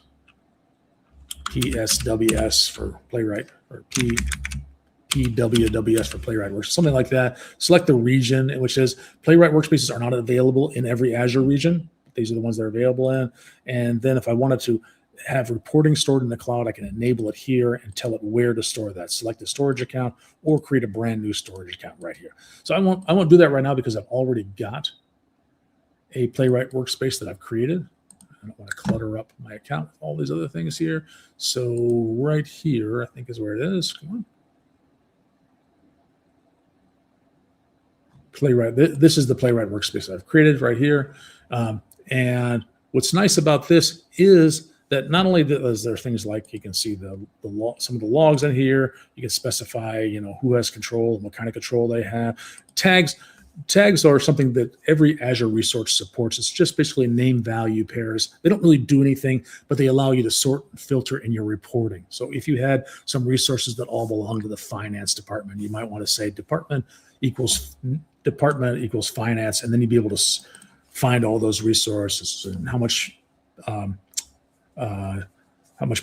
PSWS for Playwright, or PWWS for Playwright Workspace, something like that. Select the region, which is Playwright Workspaces are not available in every Azure region. These are the ones they're available in. And then if I wanted to have reporting stored in the cloud, I can enable it here and tell it where to store that. Select a storage account or create a brand new storage account right here. So I won't do that right now because I've already got a Playwright workspace that I've created. I don't want to clutter up my account with all these other things here. So right here, I think is where it is. Come on. Playwright. This is the Playwright workspace I've created right here. And what's nice about this is that not only is there things like you can see some of the logs in here, you can specify, who has control and what kind of control they have. Tags are something that every Azure resource supports. It's just basically name value pairs. They don't really do anything, but they allow you to sort and filter in your reporting. So if you had some resources that all belong to the finance department, you might want to say department equals finance, and then you'd be able to find all those resources and how much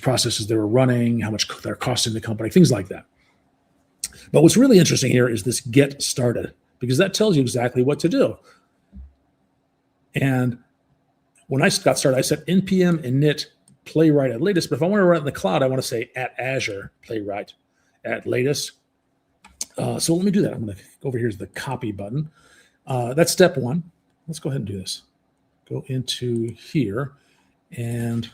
processes they were running, how much they're costing the company, things like that. But what's really interesting here is this get started, because that tells you exactly what to do. And when I got started, I said npm init playwright at latest. But if I want to run it in the cloud, I want to say at Azure Playwright at latest. So let me do that. I'm going to go over here to the copy button. That's step one. Let's go ahead and do this. Go into here and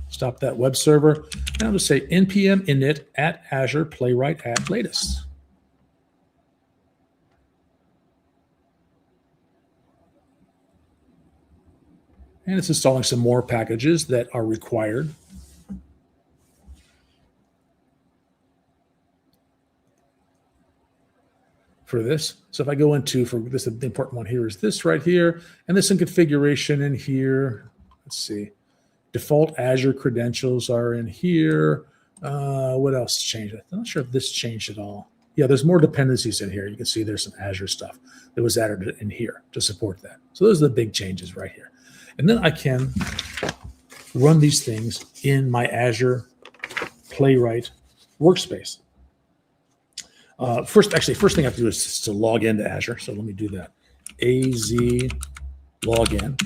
stop that web server. And I'll just say npm init at Azure Playwright at latest. And it's installing some more packages that are required. For this. So if I go into, for this, the important one here is this right here, and there's some configuration in here. Let's see. Default Azure credentials are in here. What else changed? I'm not sure if this changed at all. Yeah, there's more dependencies in here. You can see there's some Azure stuff that was added in here to support that. So those are the big changes right here. And then I can run these things in my Azure Playwright workspace. First thing I have to do is to log into Azure. So let me do that. AZ login.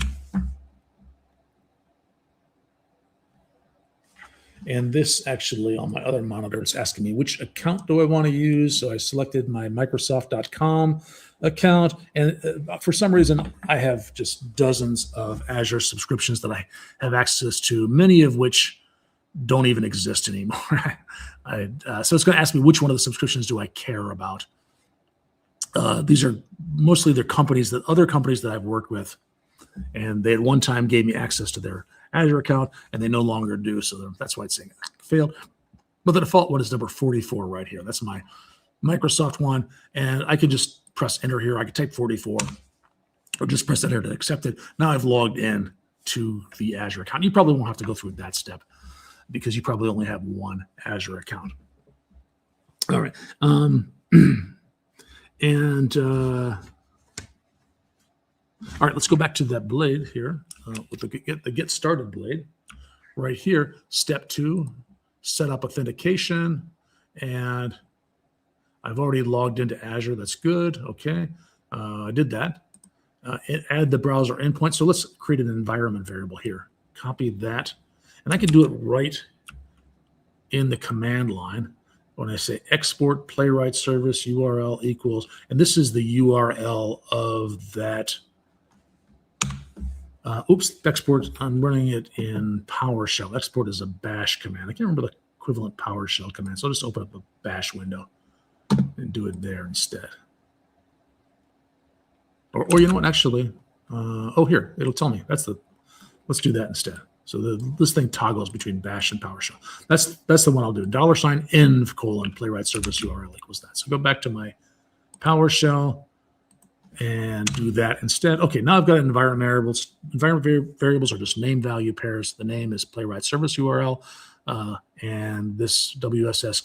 And this actually on my other monitor is asking me which account do I want to use. So I selected my Microsoft.com account. And for some reason, I have just dozens of Azure subscriptions that I have access to, many of which don't even exist anymore. So it's going to ask me which one of the subscriptions do I care about. These are mostly other companies that I've worked with, and they at one time gave me access to their Azure account, and they no longer do. So that's why it's saying it failed. But the default one is number 44 right here. That's my Microsoft one, and I could just press enter here. I could type 44, or just press enter to accept it. Now I've logged in to the Azure account. You probably won't have to go through that step, because you probably only have one Azure account. All right. All right, let's go back to that blade here with the get started blade right here. Step 2, set up authentication. And I've already logged into Azure. That's good. Okay. I did that. Add the browser endpoint. So let's create an environment variable here. Copy that. And I can do it right in the command line when I say export playwright service URL equals, and this is the URL of that. Export, I'm running it in PowerShell. Export is a bash command. I can't remember the equivalent PowerShell command, so I'll just open up a bash window and do it there instead. Or you know what, actually, here, it'll tell me. Let's do that instead. So this thing toggles between bash and PowerShell. That's the one I'll do. $env : playwright service URL equals that. So go back to my PowerShell and do that instead. Okay, now I've got environment variables. Environment variables are just name value pairs. The name is playwright service URL, and this WSS :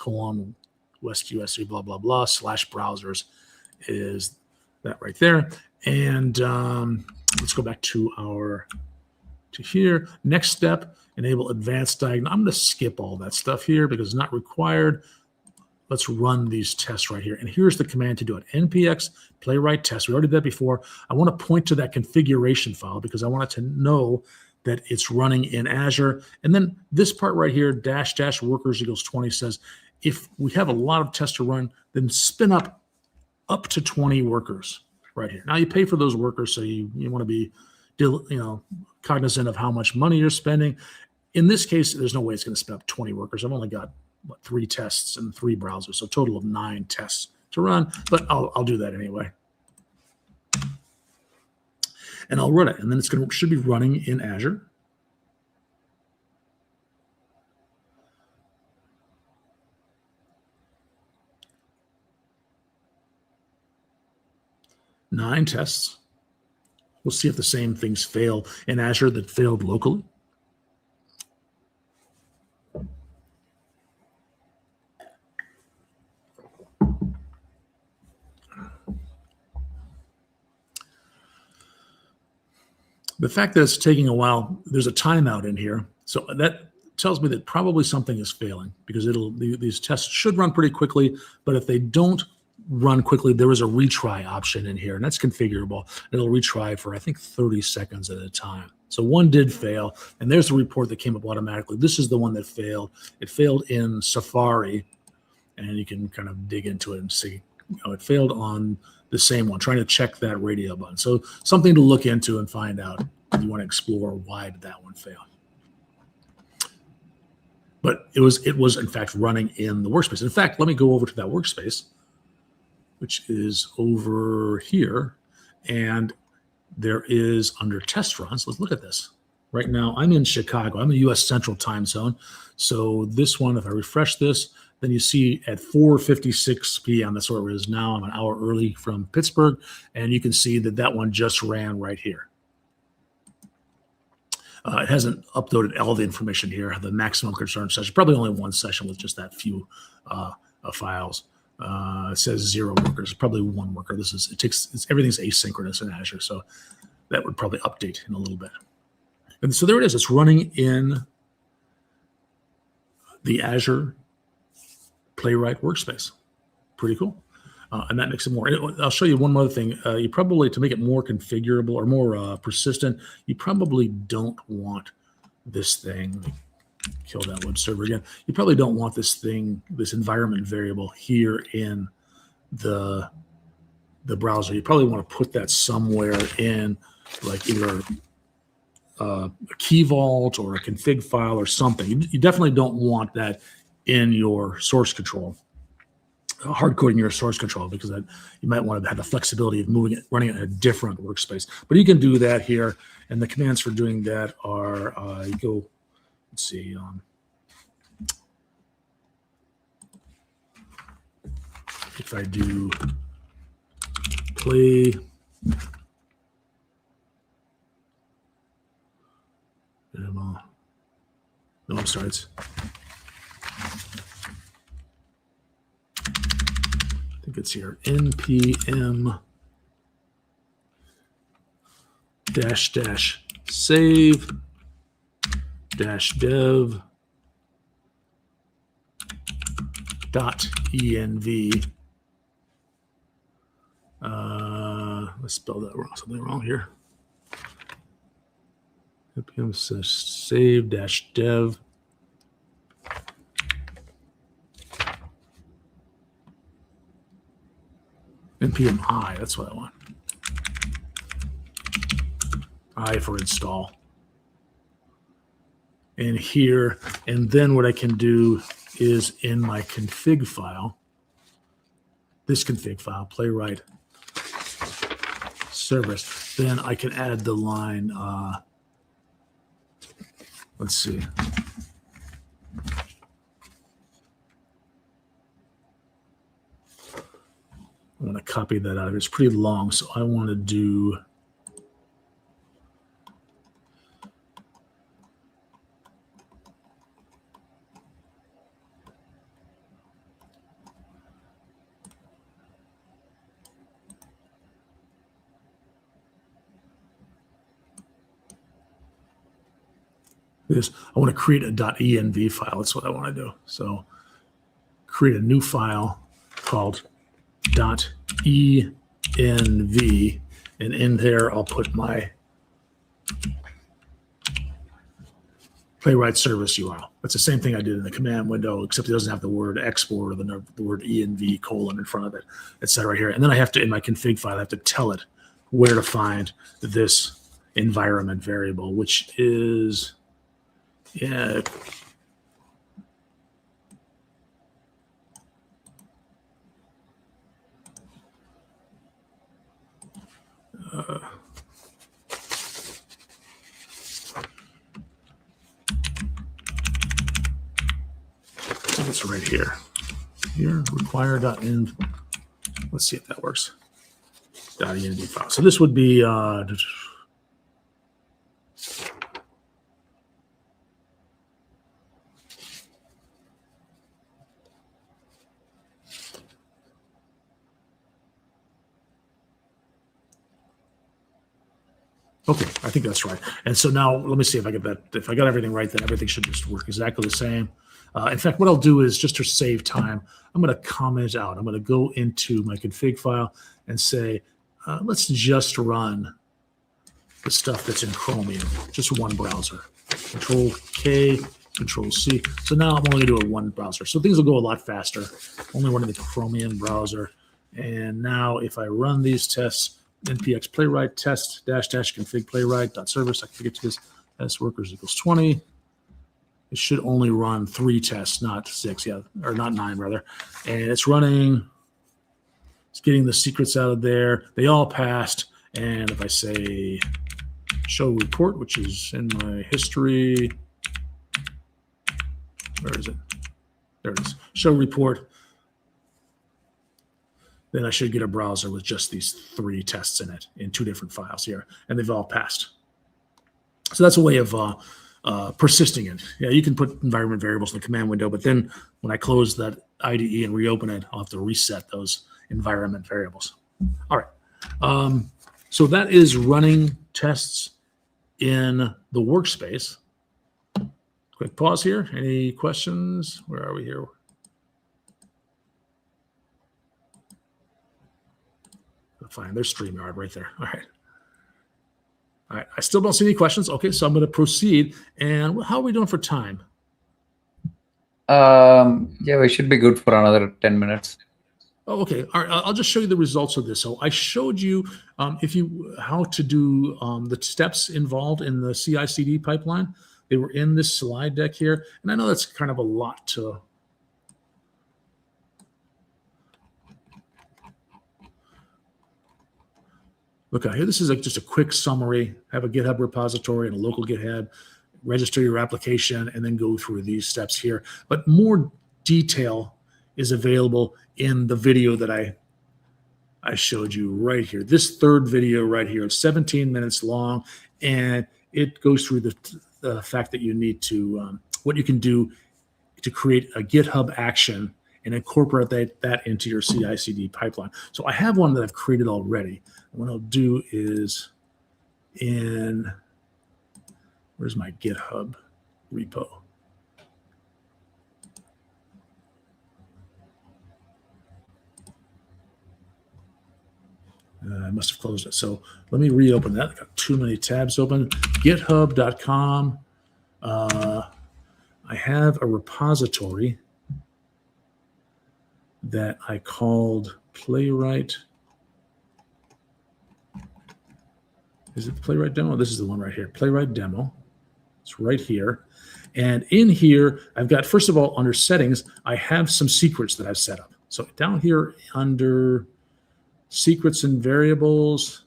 West USA blah blah blah /browsers is that right there. And let's go back to here. Next step, enable advanced diagnostic. I'm going to skip all that stuff here because it's not required. Let's run these tests right here. And here's the command to do it. npx playwright test. We already did that before. I want to point to that configuration file because I want it to know that it's running in Azure. And then this part right here, -- workers equals 20 says, if we have a lot of tests to run, then spin up to 20 workers right here. Now you pay for those workers, so you want to be cognizant of how much money you're spending. In this case, there's no way it's going to spin up 20 workers. I've only got 3 tests and 3 browsers, so a total of 9 tests to run, but I'll do that anyway. and I'll run it. And then it's should be running in Azure. Nine tests. We'll see if the same things fail in Azure that failed locally. The fact that it's taking a while, there's a timeout in here. So that tells me that probably something is failing, because these tests should run pretty quickly, but if they don't run quickly, there is a retry option in here, and that's configurable. It'll retry for, I think, 30 seconds at a time. So one did fail, and there's the report that came up automatically. This is the one that failed. It failed in Safari, and you can kind of dig into it and see. It failed on the same one, trying to check that radio button. So something to look into and find out if you want to explore why did that one fail. But it was in fact running in the workspace. In fact, let me go over to that workspace, which is over here. And there is under test runs. Let's look at this. Right now, I'm in Chicago. I'm in the US Central Time Zone. So this one, if I refresh this, then you see at 4:56 p.m., that's where it is now. I'm an hour early from Pittsburgh. And you can see that that one just ran right here. It hasn't uploaded all the information here. The maximum concern session, probably only one session with just that few files. It says 0 workers, probably 1 worker. Everything's asynchronous in Azure, so that would probably update in a little bit. And so there it is. It's running in the Azure Playwright workspace. Pretty cool. And that makes it more. I'll show you one more thing. You probably, to make it more configurable or more persistent, you probably don't want this thing. Let me kill that web server again. You probably don't want this environment variable here in the browser. You probably want to put that somewhere in, like, either a key vault or a config file or something. You definitely don't want that in your source control, hard coding your source control, because you might want to have the flexibility of running it in a different workspace. But you can do that here, and the commands for doing that are let's see. If I do play, no, I'm sorry. I think it's here. npm -- save -dev .env. Let's spell that wrong. Something wrong here. npm save -dev npm I. That's what I want. I for install. And here, and then what I can do is in my config file, this config file, Playwright service, then I can add the line, let's see. I want to copy that out. It's pretty long, so I want to do this. I want to create a .env file. That's what I want to do. So create a new file called .env, and in there I'll put my Playwright service URL. That's the same thing I did in the command window, except it doesn't have the word export or the word env : in front of it. It's set right here. And then I have to, in my config file, I have to tell it where to find this environment variable, which is, yeah, So it's right here. Here, require.env. Let's see if that works. .env file. So this would be okay, I think that's right. And so now let me see if I get that. If I got everything right, then everything should just work exactly the same. In fact, what I'll do is just to save time, I'm going to comment out. I'm going to go into my config file and say, let's just run the stuff that's in Chromium, just one browser. Control K, Control C. So now I'm only doing one browser. So things will go a lot faster. Only running the Chromium browser. And now if I run these tests, npx playwright test --config playwright.service, I can get to this test workers equals 20. It should only run 3 tests, not 6, or not 9 rather. And it's running, it's getting the secrets out of there. They all passed. And if I say show report, which is in my history, where is it? There it is. Show report. Then I should get a browser with just these 3 tests in it in 2 different files here, and they've all passed. So that's a way of persisting it. Yeah, you can put environment variables in the command window, but then when I close that IDE and reopen it, I'll have to reset those environment variables. All right. So that is running tests in the workspace. Quick pause here. Any questions? Where are we here? Fine, there's StreamYard right there. All right. All right, I still don't see any questions. Okay, so I'm going to proceed. And how are we doing for time? Yeah, we should be good for another 10 minutes. Oh, okay. All right, I'll just show you the results of this. So I showed you how to do the steps involved in the CI/CD pipeline. They were in this slide deck here. And I know that's kind of a lot to look at here. This is just a quick summary. Have a GitHub repository and a local GitHub. Register your application and then go through these steps here. But more detail is available in the video that I showed you right here. This third video right here, it's 17 minutes long, and it goes through the fact that you need to, what you can do to create a GitHub action and incorporate that into your CI/CD pipeline. So I have one that I've created already. What I'll do is where's my GitHub repo? I must have closed it. So let me reopen that. I've got too many tabs open. GitHub.com. I have a repository that I called Playwright. Is it the Playwright demo? This is the one right here. Playwright demo. It's right here. And in here, I've got, first of all, under settings, I have some secrets that I've set up. So down here under secrets and variables,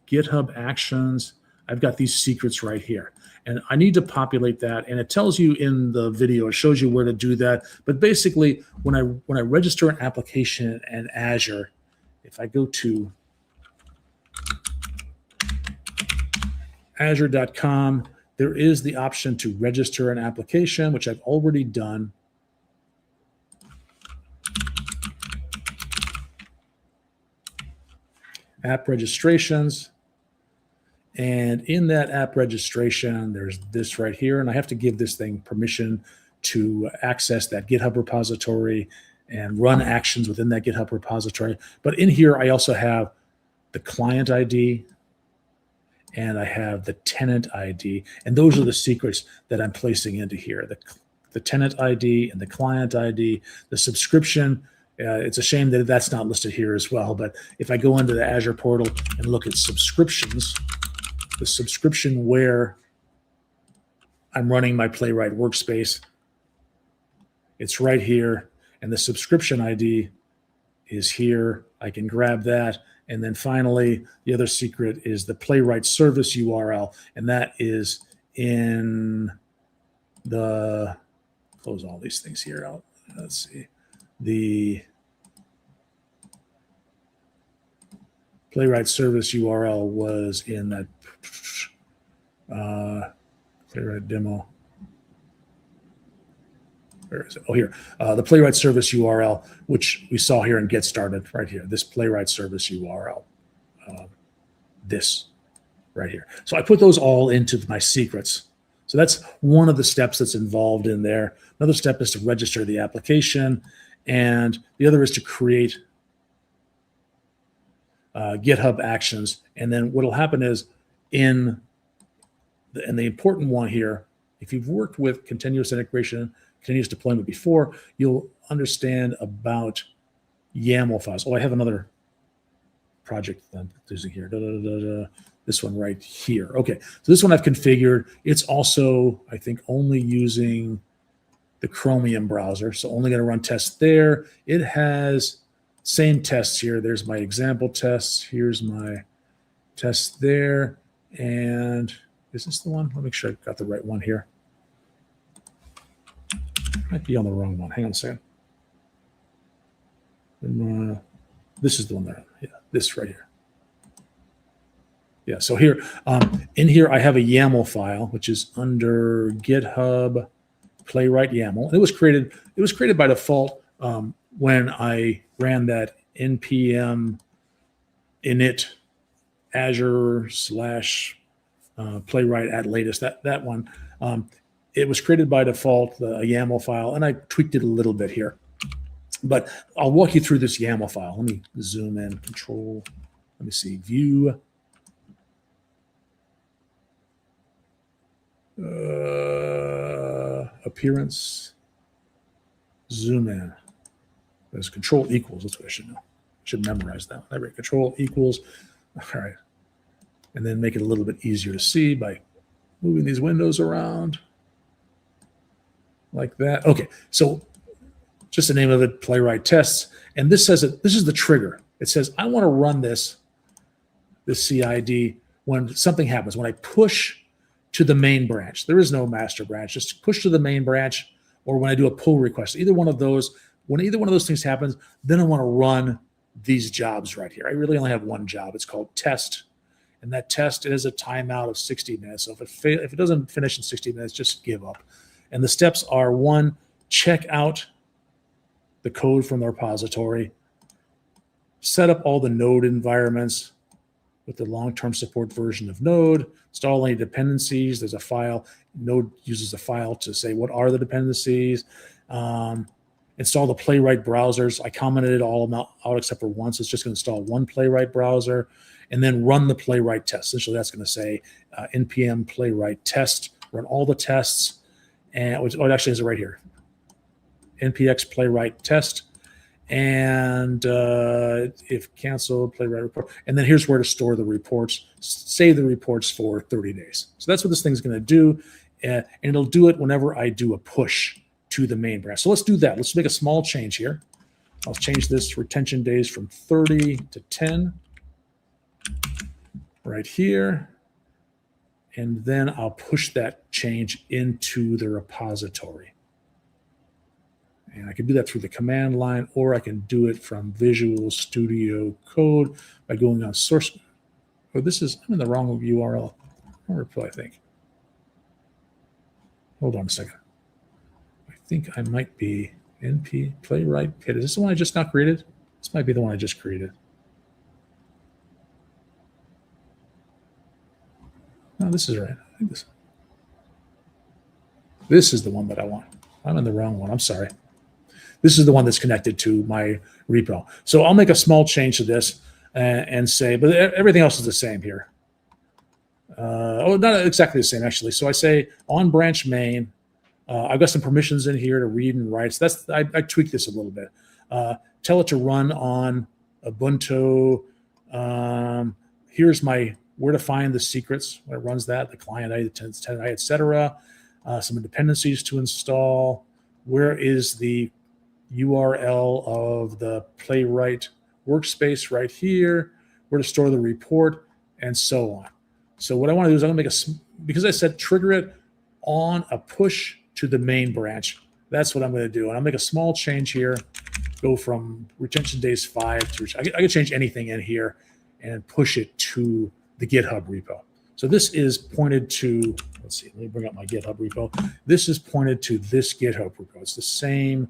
GitHub actions, I've got these secrets right here. And I need to populate that. And it tells you in the video, it shows you where to do that. But basically, when I register an application in Azure, if I go to Azure.com, there is the option to register an application, which I've already done. App registrations. And in that app registration, there's this right here. And I have to give this thing permission to access that GitHub repository and run actions within that GitHub repository. But in here, I also have the client ID, and I have the tenant ID, and those are the secrets that I'm placing into here. The tenant ID and the client ID, the subscription. It's a shame that that's not listed here as well, but if I go into the Azure portal and look at subscriptions, the subscription where I'm running my Playwright workspace, it's right here, and the subscription ID is here. I can grab that. And then finally, the other secret is the Playwright service URL, and that is in the, close all these things here out. let's see, the Playwright service URL was in that Playwright demo. Where is it? Oh, here. The Playwright service URL, which we saw here in Get Started right here. This Playwright service URL. This right here. So I put those all into my secrets. So that's one of the steps that's involved in there. Another step is to register the application, and the other is to create GitHub actions. And then what will happen is and the important one here, if you've worked with continuous integration, continuous deployment before, you'll understand about YAML files. Oh, I have another project that I'm using here. This one right here. Okay, so this one I've configured. It's also, I think, only using the Chromium browser, so only going to run tests there. It has same tests here. There's my example tests. Here's my test there. And is this the one? Let me make sure I've got the right one here. Might be on the wrong one. Hang on a second. This is the one there. Yeah, this right here. Yeah, so here, in here, I have a YAML file, which is under GitHub Playwright YAML. And it was created by default when I ran that npm init Azure / Playwright at latest, that one. It was created by default, a YAML file, and I tweaked it a little bit here. But I'll walk you through this YAML file. Let me zoom in, control, let me see, view. Appearance, zoom in. There's control equals, that's what I should know. I should memorize that. All right, control equals, all right. And then make it a little bit easier to see by moving these windows around like that. Okay, so just the name of it, Playwright tests. And this says that this is the trigger. It says, I want to run this CID when something happens, when I push to the main branch. There is no master branch, just push to the main branch, or when I do a pull request. Either one of those, when either one of those things happens, then I want to run these jobs right here. I really only have one job. It's called test. And that test is a timeout of 60 minutes. So if it doesn't finish in 60 minutes, just give up. And the steps are: 1, check out the code from the repository, set up all the node environments with the long-term support version of Node, install any dependencies. There's a file. Node uses a file to say what are the dependencies. Install the Playwright browsers. I commented it all out except for once. It's just going to install one Playwright browser, and then run the Playwright test. Essentially, that's going to say npm Playwright test. Run all the tests, and it actually is it right here. npx Playwright test, and if canceled, Playwright report. And then here's where to store the reports. Save the reports for 30 days. So that's what this thing's going to do, and it'll do it whenever I do a push to the main branch. So let's do that. Let's make a small change here. I'll change this retention days from 30 to 10 right here. And then I'll push that change into the repository. And I can do that through the command line, or I can do it from Visual Studio Code by going on source. Oh, I'm in the wrong URL. I think. Hold on a second. I think I might be np Playwright Pit. Is this the one I just now created? This might be the one I just created. No, this is right. I think this is the one that I want. I'm in the wrong one. I'm sorry. This is the one that's connected to my repo. So I'll make a small change to this and say, but everything else is the same here. Not exactly the same, actually. So I say on branch main. I've got some permissions in here to read and write. So I tweaked this a little bit. Tell it to run on Ubuntu. Here's where to find the secrets when it runs that, the client ID, the tenant ID, etc. Some dependencies to install. Where is the URL of the Playwright workspace right here? Where to store the report, and so on. So what I want to do is I'm going to make because I said trigger it on a push to the main branch. That's what I'm going to do. And I'll make a small change here, go from retention days 5 to, I can change anything in here and push it to the GitHub repo. So this is pointed to, let's see, let me bring up my GitHub repo. This is pointed to this GitHub repo. It's the same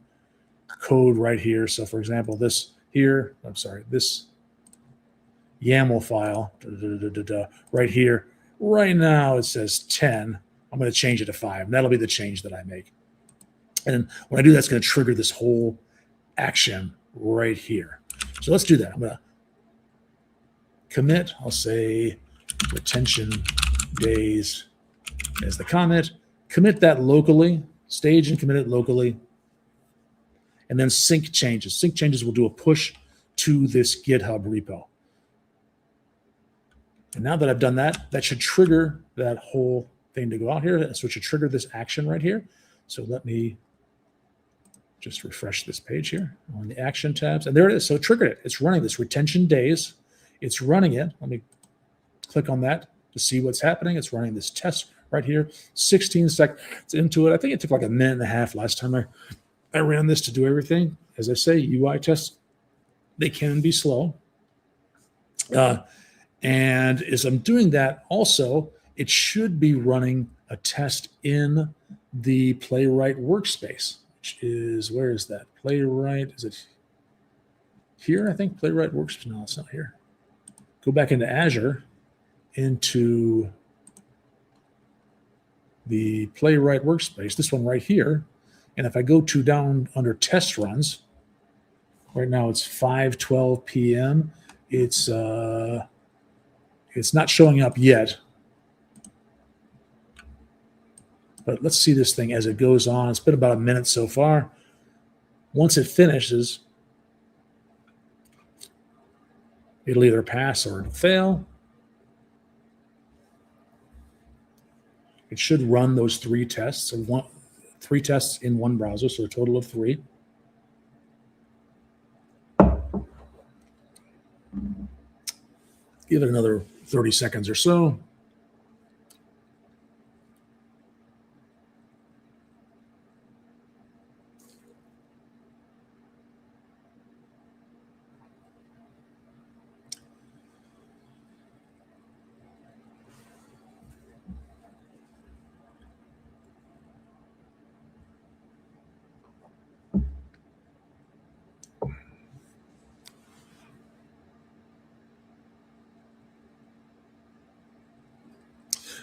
code right here. So for example, this here, I'm sorry, this YAML file right here, right now it says 10. I'm going to change it to 5. And that'll be the change that I make. And when I do that, it's going to trigger this whole action right here. So let's do that. I'm going to commit. I'll say retention days as the comment. Commit that locally, stage and commit it locally. And then sync changes. Sync changes will do a push to this GitHub repo. And now that I've done that, that should trigger that whole thing to go out here. So it should trigger this action right here. So let me just refresh this page here on the action tabs. And there it is. So it triggered it. It's running this retention days. It's running it. Let me click on that to see what's happening. It's running this test right here. 16 seconds into it. I think it took like a minute and a half last time I ran this to do everything. As I say, UI tests, they can be slow. And as I'm doing that also, it should be running a test in the Playwright workspace, which is, where is that? Playwright, is it here? I think Playwright workspace, no, it's not here. Go back into Azure, into the Playwright workspace, this one right here. And if I go to down under test runs, right now it's 5:12 p.m. It's not showing up yet. But let's see this thing as it goes on. It's been about a minute so far. Once it finishes, it'll either pass or fail. It should run those 3 tests, or 3 tests in one browser, so a total of 3. Give it another 30 seconds or so.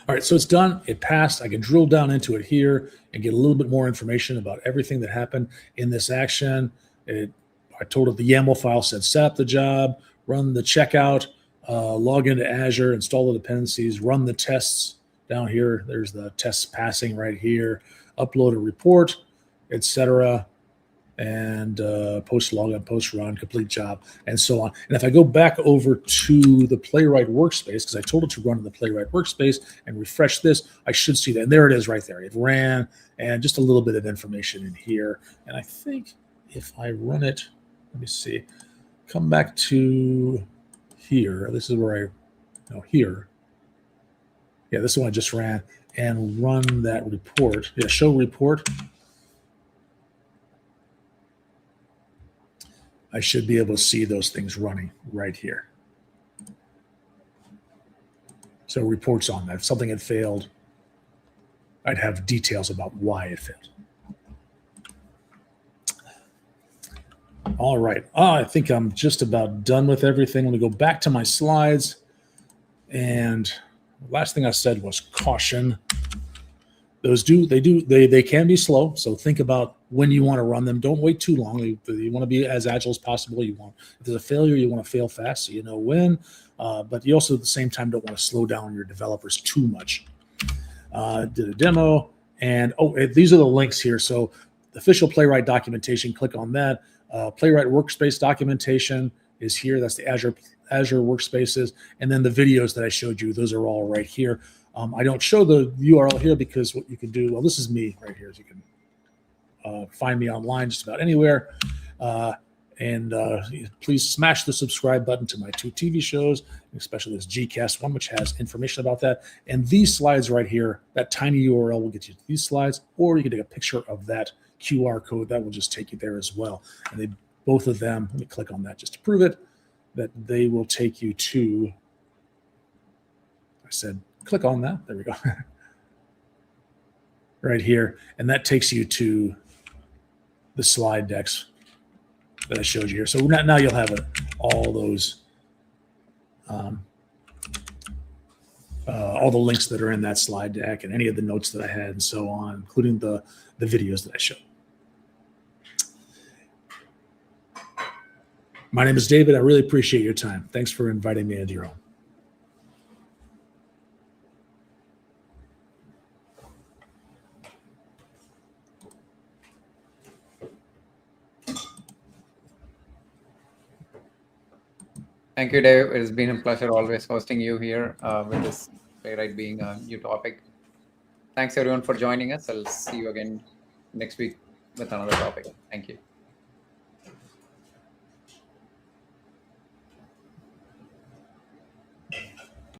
All right, so it's done. It passed. I can drill down into it here and get a little bit more information about everything that happened in this action. I told it the YAML file said set up the job, run the checkout, log into Azure, install the dependencies, run the tests down here. There's the tests passing right here, upload a report, etc. And post login, post run, complete job, and so on. And if I go back over to the Playwright workspace, because I told it to run in the Playwright workspace, and refresh this, I should see that. And there it is right there. It ran, and just a little bit of information in here. And I think if I run it, let me see, come back to here. This is where here. Yeah, this is the one I just ran, and run that report. Yeah, show report. I should be able to see those things running right here. So reports on that. If something had failed, I'd have details about why it failed. All right. I think I'm just about done with everything. Let me go back to my slides. And the last thing I said was caution. They can be slow. So think about when you want to run them. Don't wait too long. You want to be as agile as possible. If there's a failure, you want to fail fast so you know when. But you also at the same time don't want to slow down your developers too much. Did a demo, and these are the links here. So the official Playwright documentation, click on that. Playwright workspace documentation is here. That's the Azure workspaces. And then the videos that I showed you, those are all right here. I don't show the URL here because what you can do, well, this is me right here. So you can find me online just about anywhere. Please smash the subscribe button to my 2 TV shows, especially this GCast one, which has information about that. And these slides right here, that tiny URL will get you to these slides, or you can take a picture of that QR code, that will just take you there as well. And both of them, let me click on that just to prove it, that they will take you to, I said, click on that. There we go. Right here. And that takes you to the slide decks that I showed you here. So now you'll have all those, all the links that are in that slide deck and any of the notes that I had and so on, including the videos that I showed. My name is David. I really appreciate your time. Thanks for inviting me into your home. Thank you, Dave. It's been a pleasure always hosting you here with this Playwright being a new topic. Thanks everyone for joining us. I'll see you again next week with another topic. Thank you.